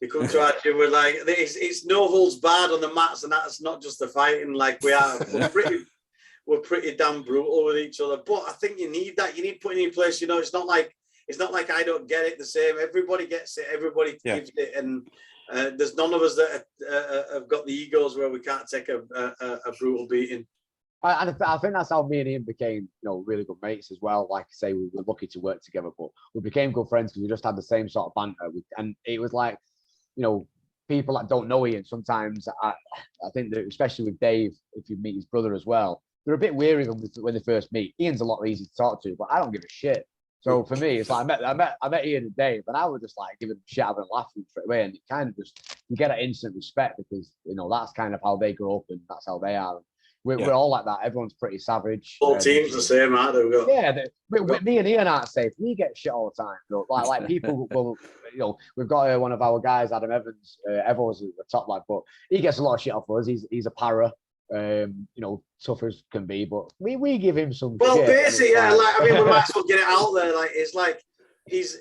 You come to actually, we're like, it's no holds barred on the mats, and that's not just the fighting. Like we're were pretty damn brutal with each other. But I think you need that. You need putting in place. You know, it's not like I don't get it the same. Everybody gets it. Everybody gives it, and there's none of us that have got the egos where we can't take a brutal beating. I think that's how me and Ian became, really good mates as well. Like I say, we were lucky to work together, but we became good friends because we just had the same sort of banter. And it was like, people that don't know Ian, sometimes I think that, especially with Dave, if you meet his brother as well, they're a bit weary of him when they first meet. Ian's a lot easier to talk to, but I don't give a shit. So for me, it's like I met Ian and Dave, and I was just like giving them shit, having a laugh straight away, and it kind of just, you get that instant respect because that's kind of how they grow up and that's how they are. We're all like that. Everyone's pretty savage. All teams the same, aren't they? Yeah, me and Ian aren't safe. We get shit all the time. Like people will, we've got one of our guys, Adam Evans. Everyone's at the top lad, but he gets a lot of shit off us. He's a para. Tough as can be, but we give him some. Well, shit, basically, we might as well get it out there. Like, it's like he's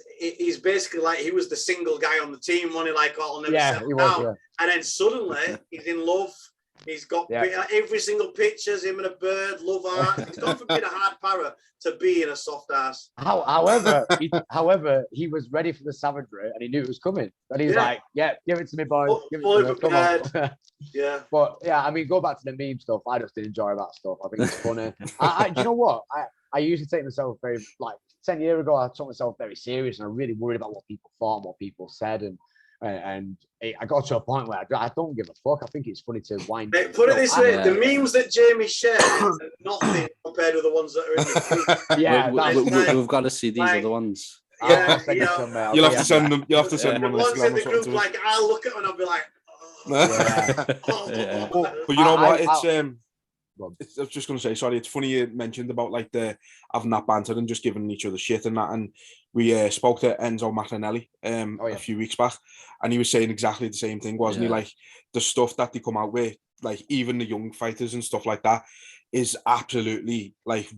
basically like he was the single guy on the team, wasn't he? Like, I'll never settle down. Yeah. And then suddenly he's in love. He's got every single picture's him and a bird, love art. He's gone from being a hard para to being a soft ass. However, he was ready for the savagery and he knew it was coming. And he's like, give it to me, boy. Fully prepared. Yeah. But I mean, go back to the meme stuff. I just enjoy that stuff. I think it's funny. Do you know what? I usually take myself very, like 10 years ago, I took myself very serious and I really worried about what people thought and what people said. And I got to a point where I don't give a fuck. I think it's funny to wind. Put it this way: the memes that Jamie shares are nothing compared with the ones that are in the group. Yeah, we've got to see these other ones. Yeah, you'll have to send them. You'll have to send them on the ones in the group. Like, I'll look at them and I'll be like, But you know what? I was just going to say, sorry, it's funny you mentioned about like having that banter and just giving each other shit and that. And we spoke to Enzo Machinelli a few weeks back, and he was saying exactly the same thing, wasn't he? Like, the stuff that they come out with, like even the young fighters and stuff like that, is absolutely like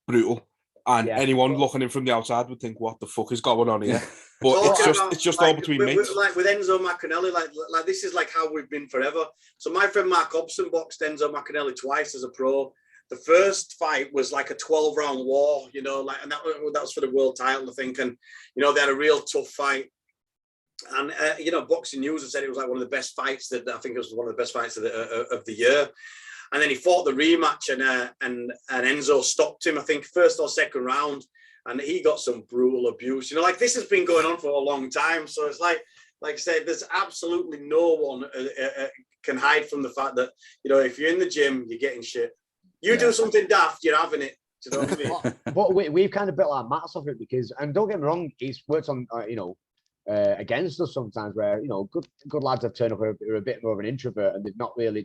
brutal. And anyone looking in from the outside would think, "What the fuck is going on here?" But it's just all between mates. Like with Enzo Machinelli, like this is like how we've been forever. So my friend Mark Hobson boxed Enzo Machinelli twice as a pro. The first fight was like a 12-round war, and that was for the world title, I think. And they had a real tough fight. And Boxing News have said it was like one of the best fights that I think it was one of the best fights of the year. And then he fought the rematch, and Enzo stopped him, I think, first or second round, and he got some brutal abuse. Like, this has been going on for a long time. So it's like I said, there's absolutely no one can hide from the fact that, if you're in the gym, you're getting shit. You do something daft, you're having it. Do you know what I mean? But we've kind of built our mats off it because, and don't get me wrong, he's worked on, against us sometimes where good lads have turned up who are a bit more of an introvert and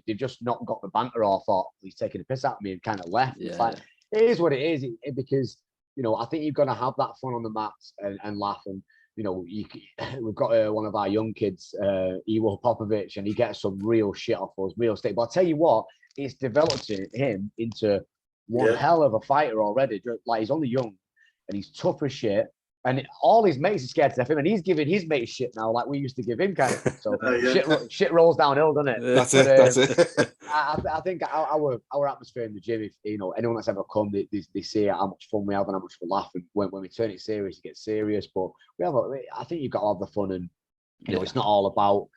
they've just not got the banter or thought he's taking a piss at me and kind of left. It's like, it is what it is because I think you've got to have that fun on the mats and laugh. And we've got one of our young kids, Iwo Popovic, and he gets some real shit off us, real stick. But I'll tell you what, it's developed him into one hell of a fighter already. Like, he's only young and he's tough as shit. And all his mates are scared to death of him, and he's giving his mates shit now, like we used to give him, kind of thing. So shit rolls downhill, doesn't it? That's it. I think our atmosphere in the gym, if anyone that's ever come, they see how much fun we have and how much we laugh. And when we turn it serious, it gets serious. But I think you've got to have the fun, and it's not all about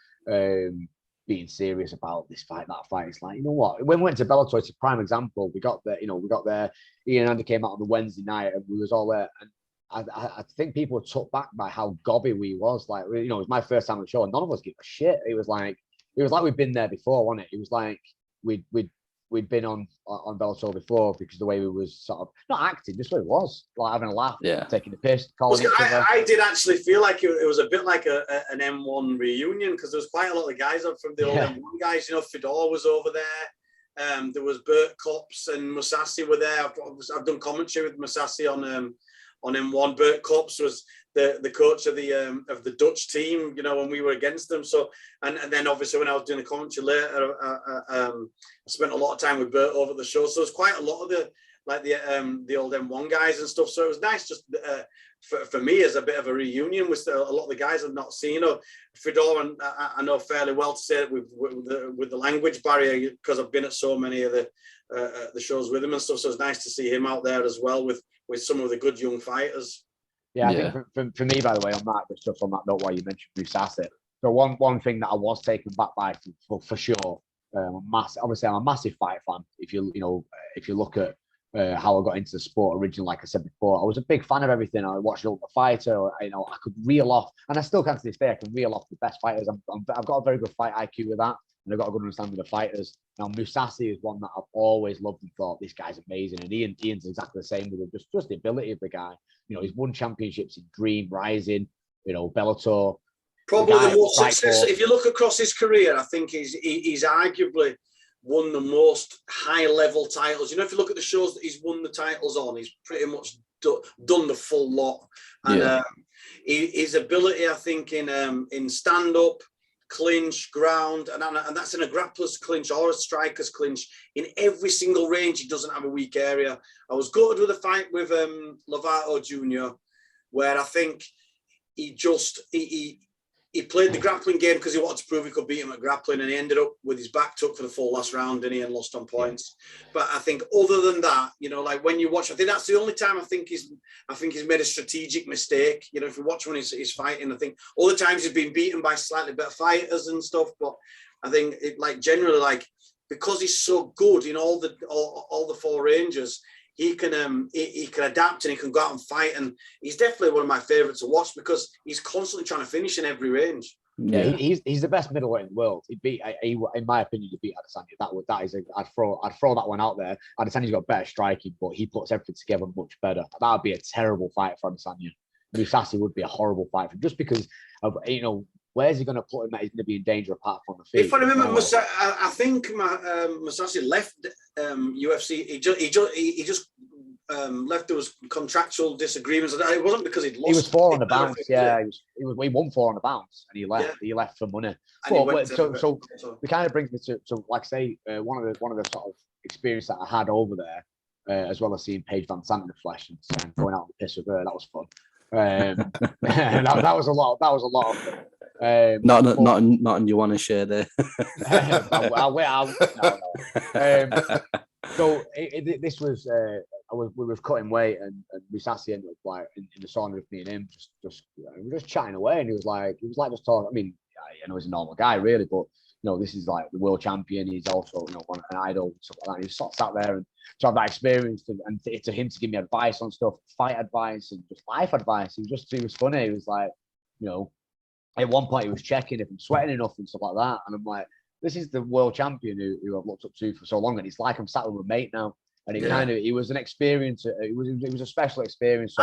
being serious about this fight, that fight. It's like, what? When we went to Bellator, it's a prime example. We got there. Ian and Andy came out on the Wednesday night, and we was all there. And I think people were took back by how gobby we was. Like, it was my first time on the show, and none of us give a shit. It was like we'd been there before, wasn't it? It was like we'd been on Bellator before because the way we was sort of not acting, just what it was, like having a laugh, taking the piss, calling each other. I did actually feel like it was a bit like an M1 reunion because there was quite a lot of guys up from the old M1 guys. Fedor was over there. There was Bert Kops and Musasi were there. I've done commentary with Musasi on M1. Bert Kops was the coach of the Dutch team, when we were against them. So, and then obviously when I was doing the commentary later, I spent a lot of time with Bert over the show. So there's quite a lot of like the old M1 guys and stuff. So it was nice just for me as a bit of a reunion with a lot of the guys I've not seen. Fedor, and I know fairly well to say it with the language barrier, because I've been at so many of the shows with him and stuff. So it's nice to see him out there as well with some of the good young fighters. Yeah, I think for me, by the way, on that, just on that note, why you mentioned Mousasi. So one thing that I was taken back by for sure. Obviously, I'm a massive fight fan. If you look at how I got into the sport originally, like I said before, I was a big fan of everything. I watched Ultimate Fighter. I could reel off, and I still can to this day. I can reel off the best fighters. I've got a very good fight IQ with that, and I've got a good understanding of the fighters. Now, Mousasi is one that I've always loved and thought, this guy's amazing. And Ian's exactly the same with him. Just the ability of the guy. He's won championships in Dream, Rising, Bellator. Probably the most successful. If you look across his career, I think he's arguably won the most high-level titles. If you look at the shows that he's won the titles on, he's pretty much done the full lot. And his ability, I think, in stand-up, clinch, ground, and that's in a grappler's clinch or a striker's clinch. In every single range, he doesn't have a weak area. I was gutted with a fight with Lovato Jr., where I think he played the grappling game because he wanted to prove he could beat him at grappling, and he ended up with his back took for the full last round, and he lost on points. But I think other than that, like when you watch, I think that's the only time I think he's made a strategic mistake. If you watch when he's fighting, I think all the times he's been beaten by slightly better fighters and stuff. But I think generally, because he's so good in all the four ranges, he can adapt and he can go out and fight, and he's definitely one of my favourites to watch because he's constantly trying to finish in every range. Yeah, he's the best middleweight in the world. In my opinion, he beat Adesanya. I'd throw that one out there. Adesanya's got better striking, but he puts everything together much better. That would be a terrible fight for Adesanya. Mousasi would be a horrible fight for him, just because of where's he going to put him that he's going to be in danger apart from the feet? If I remember, I think Mousasi left UFC. He just left. There was contractual disagreements. It wasn't because he'd lost. He was 4 on the bounce. Yeah, he won 4 on the bounce, and he left. Yeah. He left for money. So it kind of brings me to like say one of the sort of experience that I had over there, as well as seeing Paige Van Sant in the flesh and going out on the piss with her. That was fun. That was a lot. That was a lot of fun. Nothing you want to share there. So this was we was cutting weight, and Mousasi ended up in the sauna with me and him, we were just chatting away, and he was like just talking. I mean, I know he's a normal guy, really, but this is like the world champion. He's also an idol and stuff like that. He just sort of sat there and to have that experience, and to him to give me advice on stuff, fight advice and just life advice. He was funny. He was like, at one point he was checking if I'm sweating enough and stuff like that, and I'm like, this is the world champion who I've looked up to for so long, and it's like I'm sat with a mate now. And it was an experience. It was a special experience. So.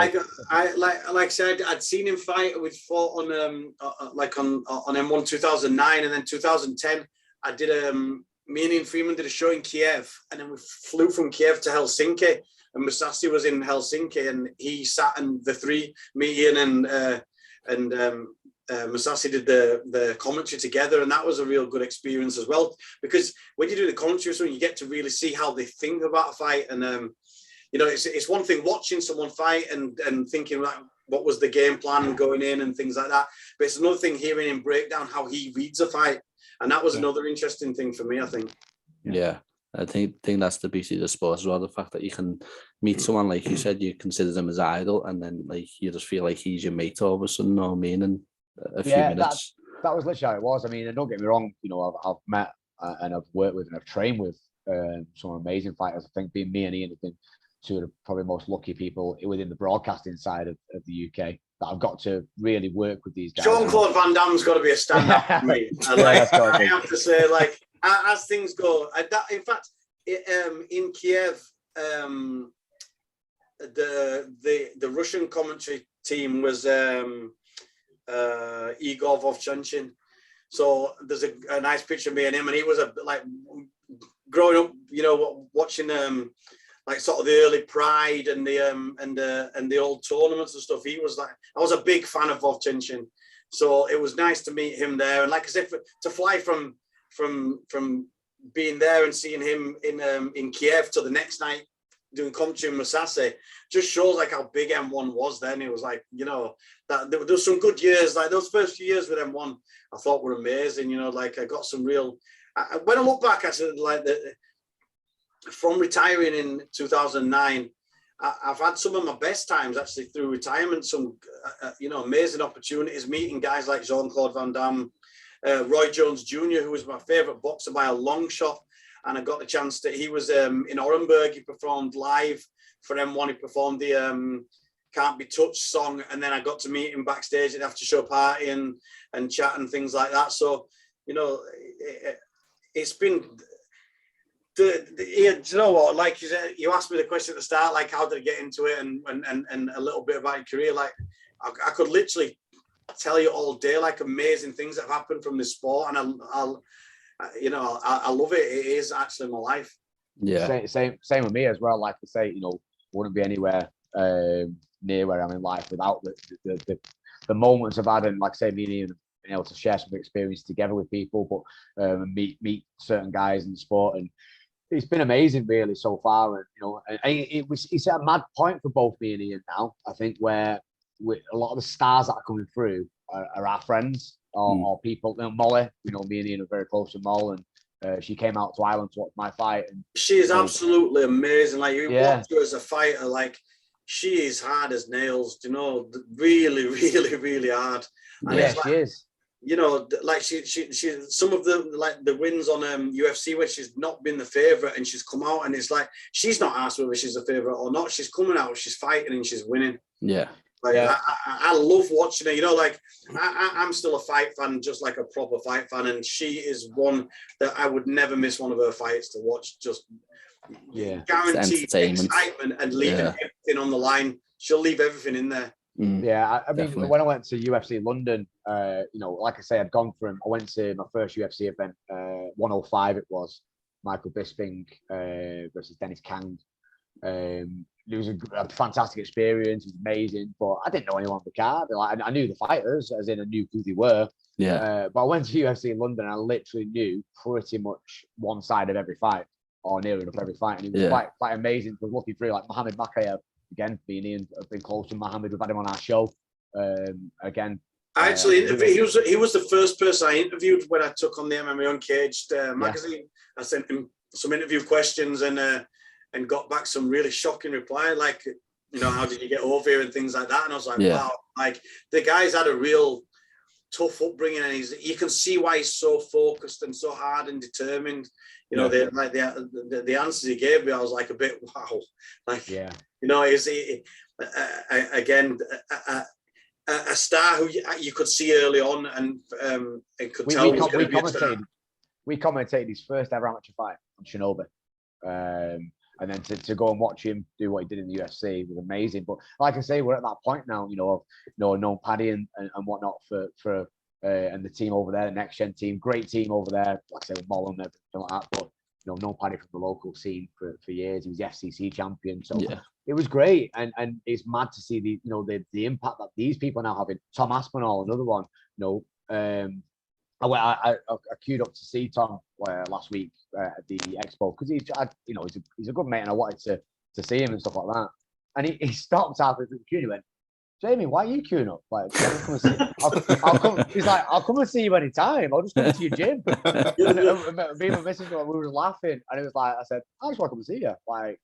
I like I said, I'd seen him fight. We'd fought on M1 2009, and then 2010. I did me and Ian Freeman did a show in Kiev, and then we flew from Kiev to Helsinki. And Mousasi was in Helsinki, and he sat, and the three, me, Ian, and Mousasi did the commentary together, and that was a real good experience as well, because when you do the commentary with someone, you get to really see how they think about a fight. And it's one thing watching someone fight and thinking like, what was the game plan going in and things like that, but it's another thing hearing him break down how he reads a fight, and that was another interesting thing for me, I think. I think that's the beauty of the sport as well, the fact that you can meet someone, like you said, you consider them as idol, and then you just feel like he's your mate all of a sudden, know what I mean? And a few minutes. That was literally how it was. I mean, and don't get me wrong, I've met and I've worked with and I've trained with some amazing fighters. I think being me and Ian have been two of the probably most lucky people within the broadcasting side of the UK that I've got to really work with these guys. Jean-Claude Van Damme's got to be a stand-up for me. And I have to say, as things go, in fact, in Kiev, the Russian commentary team was Igor Vovchanchin. So there's a nice picture of me and him, and he was growing up, watching sort of the early Pride and the old tournaments and stuff. He was I was a big fan of Vovchanchin, so it was nice to meet him there. And like I said, to fly from being there and seeing him in Kiev to the next night doing commentary in Masasi, just shows like how big M1 was then. It was like, you know, that there was some good years. Like those first few years with M1, I thought were amazing. You know, like I got some real. When I look back, actually, like from retiring in 2009, I've had some of my best times actually through retirement. Some, you know, amazing opportunities, meeting guys like Jean-Claude Van Damme, Roy Jones Jr., who was my favorite boxer by a long shot. And I got the chance to, he was in Orenburg, he performed live for M1, he performed the Can't Be Touched song, and then I got to meet him backstage at the after show party and chat and things like that. So, you know, it's been, you know what, like you asked me the question at the start, like how did I get into it and a little bit about your career, like I could literally tell you all day, like amazing things that have happened from this sport, and I'll you know, I love it. It is actually my life. Yeah. Same with me as well. Like I say, you know, wouldn't be anywhere near where I'm in life without the moments I've had, and like I say, me and Ian being able to share some experience together with people, but meet certain guys in the sport, and it's been amazing really so far. And you know, it's at a mad point for both me and Ian now. I think where a lot of the stars that are coming through are our friends. Or people, you know, Molly, you know, me and Ian are very close to Molly, and she came out to Ireland to watch my fight. And she is absolutely amazing. Like you watch her as a fighter, like she is hard as nails, you know, really, really, really hard. And yeah, it's like, she is. You know, like she some of the like the wins on UFC where she's not been the favorite and she's come out, and it's like she's not asked whether she's a favorite or not. She's coming out, she's fighting, and she's winning. Yeah. Like, I love watching it. You know, like I'm still a fight fan, just like a proper fight fan, and she is one that I would never miss one of her fights to watch. Just guaranteed excitement and leaving everything on the line. She'll leave everything in there. Yeah, I mean, when I went to UFC London, you know, like I say, I went to my first UFC event, 105 it was, Michael Bisping versus Dennis Kang. It was a fantastic experience. It was amazing, but I didn't know anyone on the card. Like, I knew the fighters, as in I knew who they were. Yeah. But I went to UFC in London, and I literally knew pretty much one side of every fight, or near enough every fight, and it was quite amazing. I was looking through like Mohammed Makayev. Again, me and Ian have been close to Mohammed. We've had him on our show. Again, I actually he was the first person I interviewed when I took on the MMA Uncaged magazine. I sent him some interview questions and got back some really shocking reply, like, you know, how did you get over here and things like that. And I was like, wow, like the guy's had a real tough upbringing, and you can see why he's so focused and so hard and determined. You know, the answers he gave me, I was like a bit wow, like, you know, again a star who you could see early on and could tell was going to be a star. We commentated his first ever amateur fight on Shinobi. And then to go and watch him do what he did in the UFC was amazing. But like I say, we're at that point now, you know, known Paddy and whatnot for and the team over there, the next gen team, great team over there. Like I say, with Moll and everything like that. But you know, known Paddy from the local scene for years. He was the FCC champion, so it was great. And it's mad to see the impact that these people are now having. Tom Aspinall, another one. You know, I queued up to see Tom last week at the expo because he's a good mate, and I wanted to see him and stuff like that. And he stopped after the queue and he went, "Jamie, why are you queuing up? Like, I'll come." He's like, "I'll come and see you anytime. I'll just come to your gym." And me and my missus, we were laughing, and it was like, I said, "I just want to come and see you," like,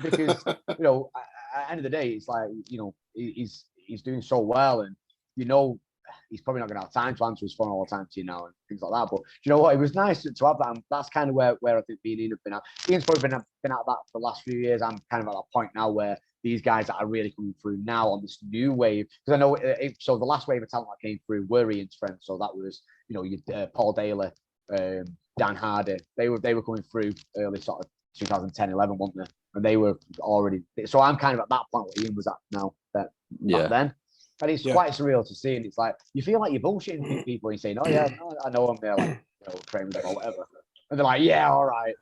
because you know, at the end of the day, it's like, you know, he's doing so well, and you know, he's probably not going to have time to answer his phone all the time to you now and things like that. But you know what? It was nice to have that. And that's kind of where I think me and Ian have been at. Ian's probably been at that for the last few years. I'm kind of at that point now where these guys that are really coming through now on this new wave. Because I know, so the last wave of talent that came through were Ian's friends. So that was, you know, Paul Daly, Dan Hardy. They were coming through early sort of 2010, 11, weren't they? And they were already. So I'm kind of at that point where Ian was at now. Back then. And it's quite surreal to see, and it's like you feel like you're bullshitting people and saying, "Oh yeah, I know them." They're like, you know, training them or whatever, and they're like, "Yeah, all right."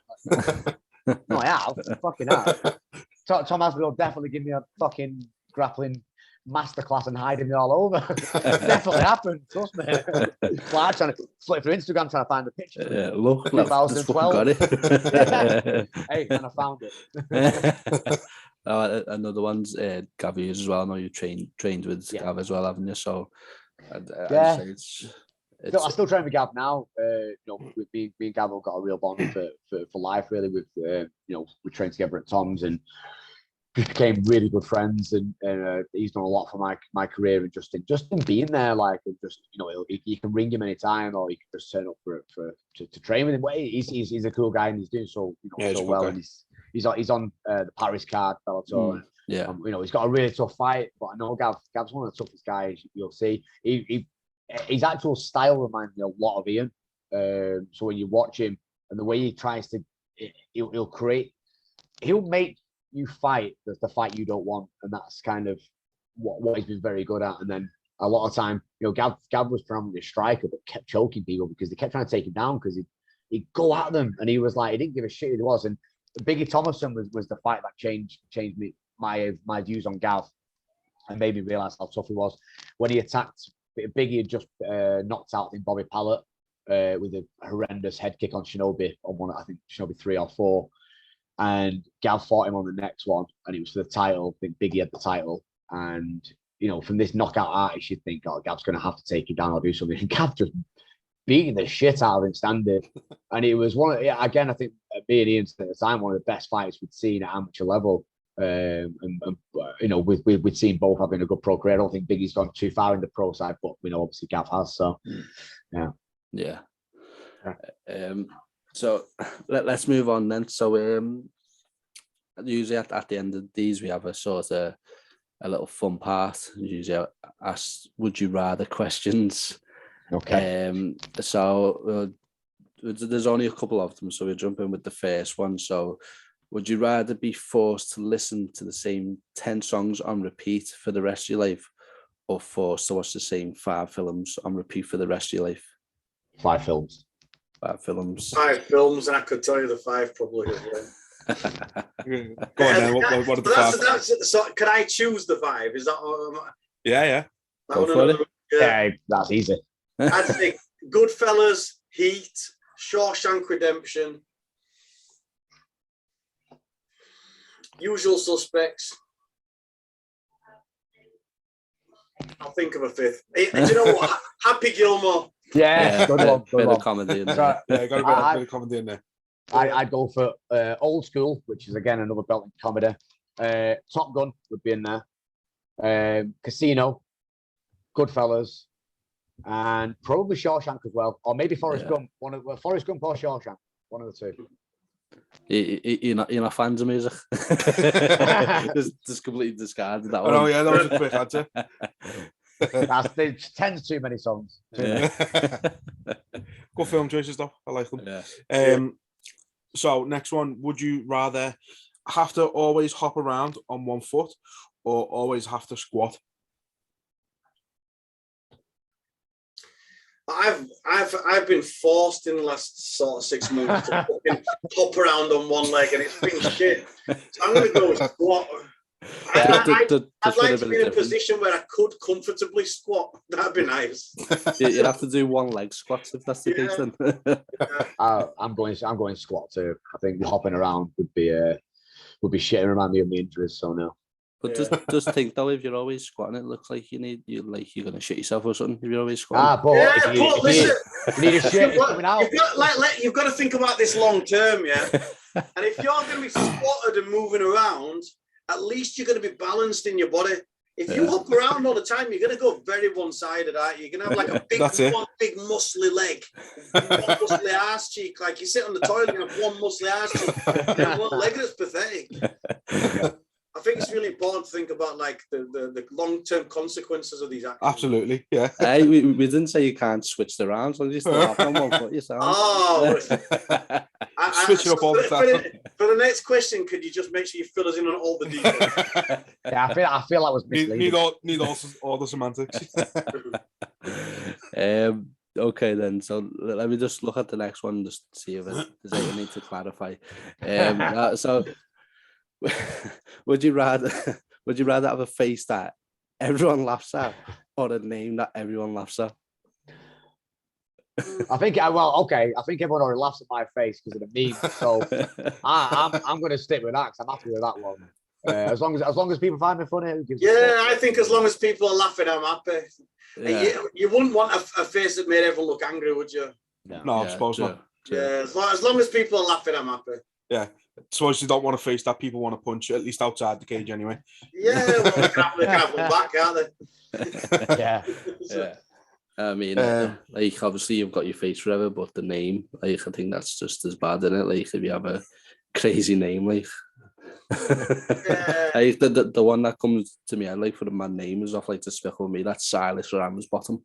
No, I have, fucking have. Tom Aspinall definitely give me a fucking grappling masterclass and hiding me all over. Definitely happened, trust me. Like, trying to flip through Instagram trying to find the picture. Yeah, look, 2012. got it. Hey, and I found it. Another one's Gav Hughes as well. I know you trained with Gav as well, haven't you? So I'd say I still train with Gav now. With me and Gav have got a real bond for life, really. We trained together at Tom's and became really good friends. And he's done a lot for my career and just in being there, like, and just you can ring him anytime, or you can just turn up to train with him. But he's a cool guy and he's doing so well. And he's on the Paris card, Bellator. He's got a really tough fight. But I know Gav's one of the toughest guys you'll see. His actual style reminds me a lot of Ian. So when you watch him and the way he tries to, he'll make you fight the fight you don't want, and that's kind of what he's been very good at. And then a lot of time, Gav was predominantly a striker, but kept choking people because they kept trying to take him down because he'd go at them, and he was like, he didn't give a shit who he was. And Biggie Thomason was the fight that changed me my views on Gav and made me realize how tough he was when he attacked. Biggie had just knocked out Bobby Pallett with a horrendous head kick on Shinobi on one, I think Shinobi 3 or 4, and Gav fought him on the next one, and it was for the title. I think Biggie had the title, and from this knockout artist, you'd think, oh, Gav's going to have to take him down or do something. And Gav just beating the shit out of him standing, and it was I think me and Ian at the time, one of the best fights we'd seen at amateur level. We've seen both having a good pro career. I don't think Biggie's gone too far in the pro side, but obviously Gav has. So, yeah. So let's move on then. So usually at the end of these, we have a sort of a little fun part. Usually ask would you rather questions. Okay. So there's only a couple of them, so we'll jump in with the first one. So, would you rather be forced to listen to the same 10 songs on repeat for the rest of your life, or forced to watch the same 5 films on repeat for the rest of your life? 5 films. 5 films. 5 films, and I could tell you the 5 probably as well. Go on then. What are the 5? So can I choose the 5? Is that? Yeah. Go for it. Yeah, that's easy. I'd say Goodfellas, Heat, Shawshank Redemption, Usual Suspects. I'll think of a 5th. Do you know what? Happy Gilmore. Yeah, good one. Bit of comedy in there. So, Yeah, got a bit of comedy in there. I'd go for Old School, which is again another Butlin comedy. Top Gun would be in there. Casino, Goodfellas, and probably Shawshank as well, or maybe Forrest Gump. Forrest Gump or Shawshank, one of the 2. You're not fans of music. just completely discarded that one. Oh yeah, that was a quick answer. That's 10's too many songs. Good film choices though. I like them. Yeah. So next one, would you rather have to always hop around on one foot or always have to squat? I've been forced in the last sort of 6 months to fucking hop around on one leg, and it's been shit. So I'm going to go with squat. I'd like to be in a position where I could comfortably squat. That'd be nice. You'd have to do one leg squats if that's the case. Then. I'm going squat too. I think hopping around would be shit and remind me of my injuries. So no. But just think though, if you're always squatting, it looks like you're gonna shit yourself or something. If you're always squatting. But listen, you need a shit. You've got to think about this long term, yeah. And if you're going to be squatted and moving around, at least you're going to be balanced in your body. If you hop around all the time, you're going to go very one-sided, aren't you? You're going to have like a big muscly leg, one muscly ass cheek. Like you sit on the toilet and have one muscly ass cheek, and one leg that's pathetic. I think it's really important to think about like the long-term consequences of these actions. Absolutely, yeah. Hey, we didn't say you can't switch the rounds. So you still have on one foot yourself. Oh, switch it up all the time. For the next question, could you just make sure you fill us in on all the details? Yeah, I feel that was misleading. Need all the semantics. Okay then, so let me just look at the next one just to see if there's anything I need to clarify. So would you rather have a face that everyone laughs at, or a name that everyone laughs at? I think I think everyone already laughs at my face because of the meme. So I'm going to stick with that because I'm happy with that one. As long as people find me funny, who gives a fuck? I think as long as people are laughing, I'm happy. Yeah. You wouldn't want a face that made everyone look angry, would you? No, I suppose not. Yeah, as long as people are laughing, I'm happy. Yeah, I suppose you don't want a face that people want to punch, at least outside the cage anyway. Yeah, well, they can have one back, can't they? Yeah. Yeah. I mean, like obviously you've got your face forever, but the name, like I think that's just as bad, isn't it? Like if you have a crazy name, like like the one that comes to me, I like for the man name is off like Despicable Me. That's Silas Ramsbottom.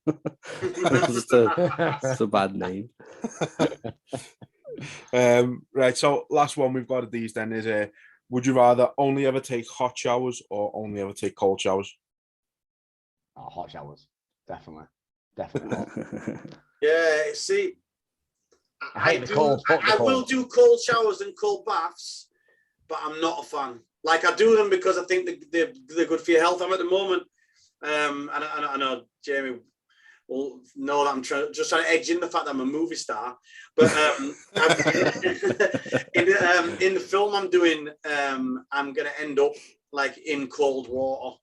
It's a bad name. Right, so last one we've got of these then is would you rather only ever take hot showers or only ever take cold showers? Oh, hot showers, definitely hot. Yeah, see, I hate the cold. I will do cold showers and cold baths, but I'm not a fan. Like, I do them because I think they're good for your health. I'm at the moment, and I know Jamie will know that I'm just trying to edge in the fact that I'm a movie star. But in the film I'm doing, I'm going to end up like in cold water.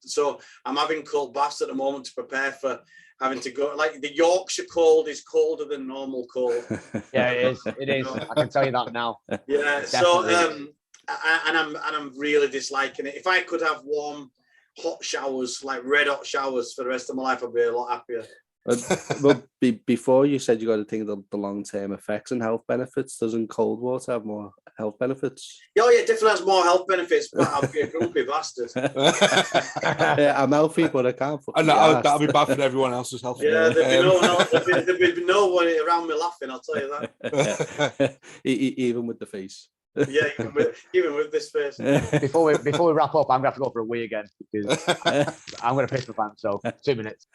So I'm having cold baths at the moment to prepare for having to go. Like the Yorkshire cold is colder than normal cold. Yeah, it is. I can tell you that now. Yeah. Definitely. So I'm really disliking it. If I could have warm, hot showers, like red hot showers for the rest of my life, I'd be a lot happier. But before you said you got to think of the long-term effects and health benefits. Doesn't cold water have more health benefits? Yeah, it definitely has more health benefits, but I'll be a grumpy bastard. Yeah, I'm healthy, but I can't. And that'll be bad for everyone else's health. Yeah, there'd be no one around me laughing, I'll tell you that. Even with the face. Yeah, even with this face. Before we wrap up, I'm going to have to go for a wee again because I'm going to piss my pants. So 2 minutes.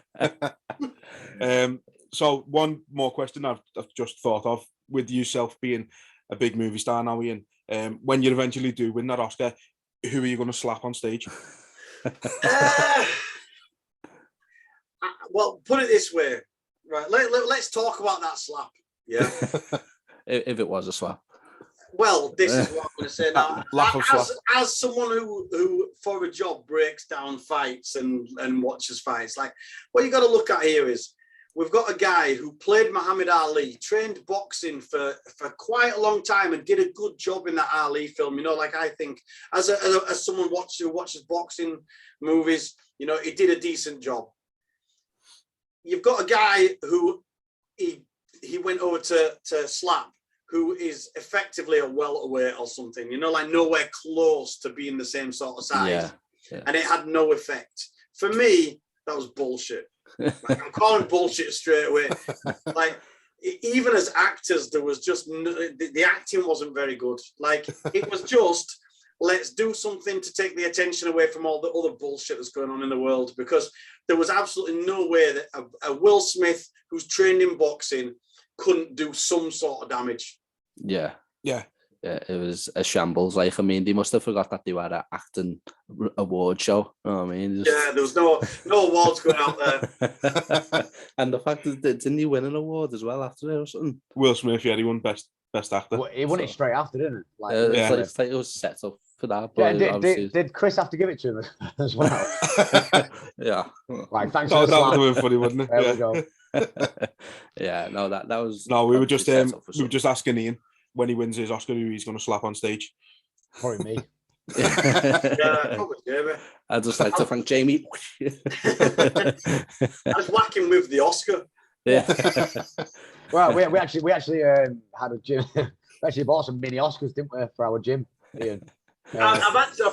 So one more question I've just thought of, with yourself being a big movie star now, Ian. When you eventually do win that Oscar, who are you going to slap on stage? Well, put it this way, right? Let's talk about that slap. Yeah. If it was a slap. Well, this is what I'm going to say now. As someone who for a job breaks down fights and watches fights, like what you got to look at here is we've got a guy who played Muhammad Ali, trained boxing for quite a long time and did a good job in that Ali film. You know, like I think as someone who watches boxing movies, you know, he did a decent job. You've got a guy who he went over to slap, who is effectively a welterweight or something, you know, like nowhere close to being the same sort of size. Yeah. And it had no effect. For me, that was bullshit. Like, I'm calling bullshit straight away. Like, even as actors, there was just, the acting wasn't very good. Like, it was just, let's do something to take the attention away from all the other bullshit that's going on in the world, because there was absolutely no way that a Will Smith who's trained in boxing couldn't do some sort of damage. Yeah, it was a shambles. Like, I mean, they must have forgot that they were at an acting award show. You know what I mean? Yeah, there was no awards going out there. And the fact that didn't he win an award as well after it or something? Will Smith, yeah, he won best actor. Well, he won it straight after, didn't it? Like, it's like it was set up for that. But did Chris have to give it to him as well? Yeah. Like, thanks. That would have been funny, wouldn't it? There we go. Yeah, no, that was. No, we were just asking Ian when he wins his Oscar who he's going to slap on stage. Probably me. Yeah, probably Jamie. I'd just like to thank Jamie. I was whacking with the Oscar. Yeah. Well, we actually had a gym. We actually bought some mini Oscars, didn't we, for our gym, Ian? I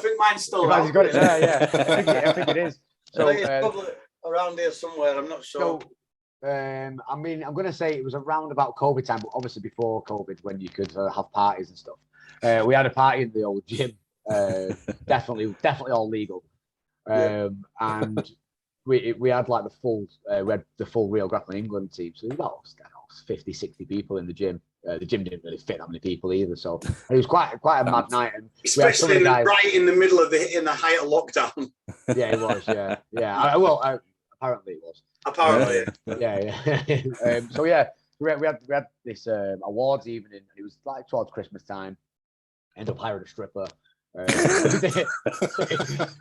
think mine's still around. He's got it there, yeah. I think it is. So, I think it's probably around here somewhere. I'm not sure. So, I mean, I'm going to say it was around about COVID time, but obviously before COVID, when you could have parties and stuff. We had a party in the old gym, definitely all legal, and we had like the full Real Grappling England team. So there was about 50, 60 people in the gym. The gym didn't really fit that many people either, so it was quite a mad night. And especially right in the middle of in the height of lockdown. Yeah, it was. Yeah. Apparently it was. Apparently. Yeah. So yeah, we had this awards evening, and it was like towards Christmas time. Ended up hiring a stripper.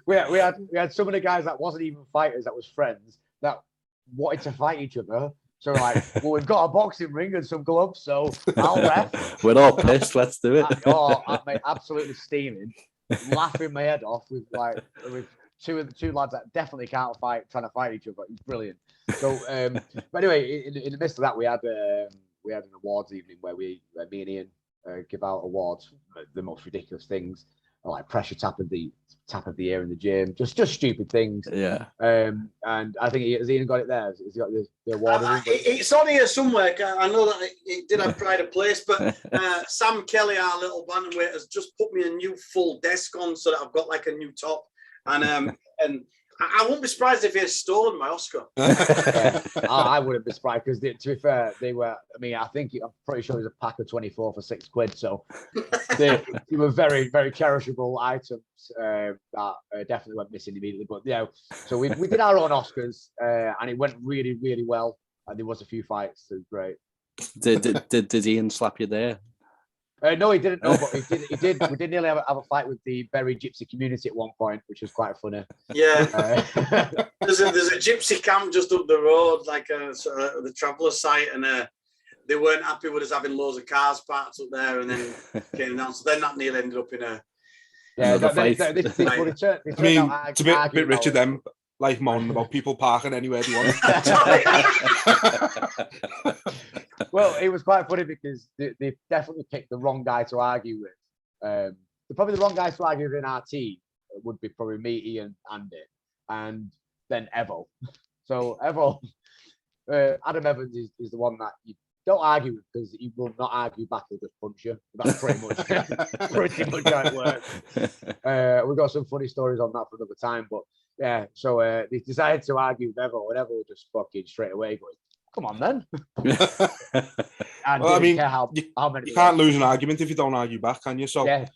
We had some of the guys that wasn't even fighters, that was friends that wanted to fight each other. So we're like, well, we've got a boxing ring and some gloves, so I'll ref. We're all pissed. Let's do it. Mate, absolutely steaming, laughing my head off with two lads that definitely can't fight, trying to fight each other. It's brilliant. So, but anyway, in the midst of that, we had an awards evening where me and Ian give out awards, the most ridiculous things, like pressure tap of the year in the gym, just stupid things. Yeah. And I think has Ian got it there? Has he got the award? It's on here somewhere. I know that it did have pride of place, but Sam Kelly, our little bantamweight, has just put me a new full desk on so that I've got like a new top, and I won't be surprised if he has stolen my Oscar. I wouldn't be surprised because, to be fair, they were. I mean, I'm pretty sure it was a pack of 24 for £6. So they were very, very cherishable items that definitely went missing immediately. But yeah, so we did our own Oscars, and it went really, really well. And there was a few fights. So it was great. Did Ian slap you there? No, he didn't. No, but he did. We did nearly have a fight with the Berry Gypsy community at one point, which was quite funny. Yeah, there's a gypsy camp just up the road, like the traveller site, and they weren't happy with us having loads of cars parked up there, and then came down. So then that nearly ended up in a fight. I mean, it's a bit Richard them, like moaning about people parking anywhere they want. Well, it was quite funny because they definitely picked the wrong guy to argue with. Probably the wrong guys to argue with in our team would be probably me, Ian, Andy, and then Evo. So Evo, Adam Evans is the one that you don't argue with because he will not argue back. He'll just punch you. That's pretty much how it works. We've got some funny stories on that for another time, but yeah. So they decided to argue with Evo, and Evo just fucking straight away going, "Come on, then." And well, I mean, how many you can't lose an argument if you don't argue back, can you? So yeah.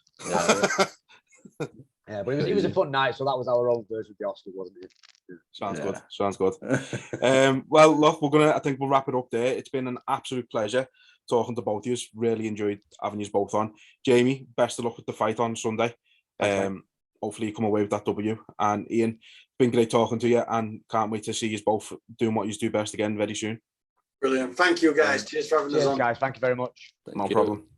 Yeah, but it was a fun night, so that was our own version of the Oscar, wasn't it? Sounds good. Sounds good. Well, look, I think we'll wrap it up there. It's been an absolute pleasure talking to both of you. Really enjoyed having you both on. Jamie, best of luck with the fight on Sunday. Hopefully you come away with that W. And Ian, it's been great talking to you, and can't wait to see you both doing what you do best again very soon. Brilliant. Thank you, guys. Cheers for having us on. Guys. Thank you very much. No problem.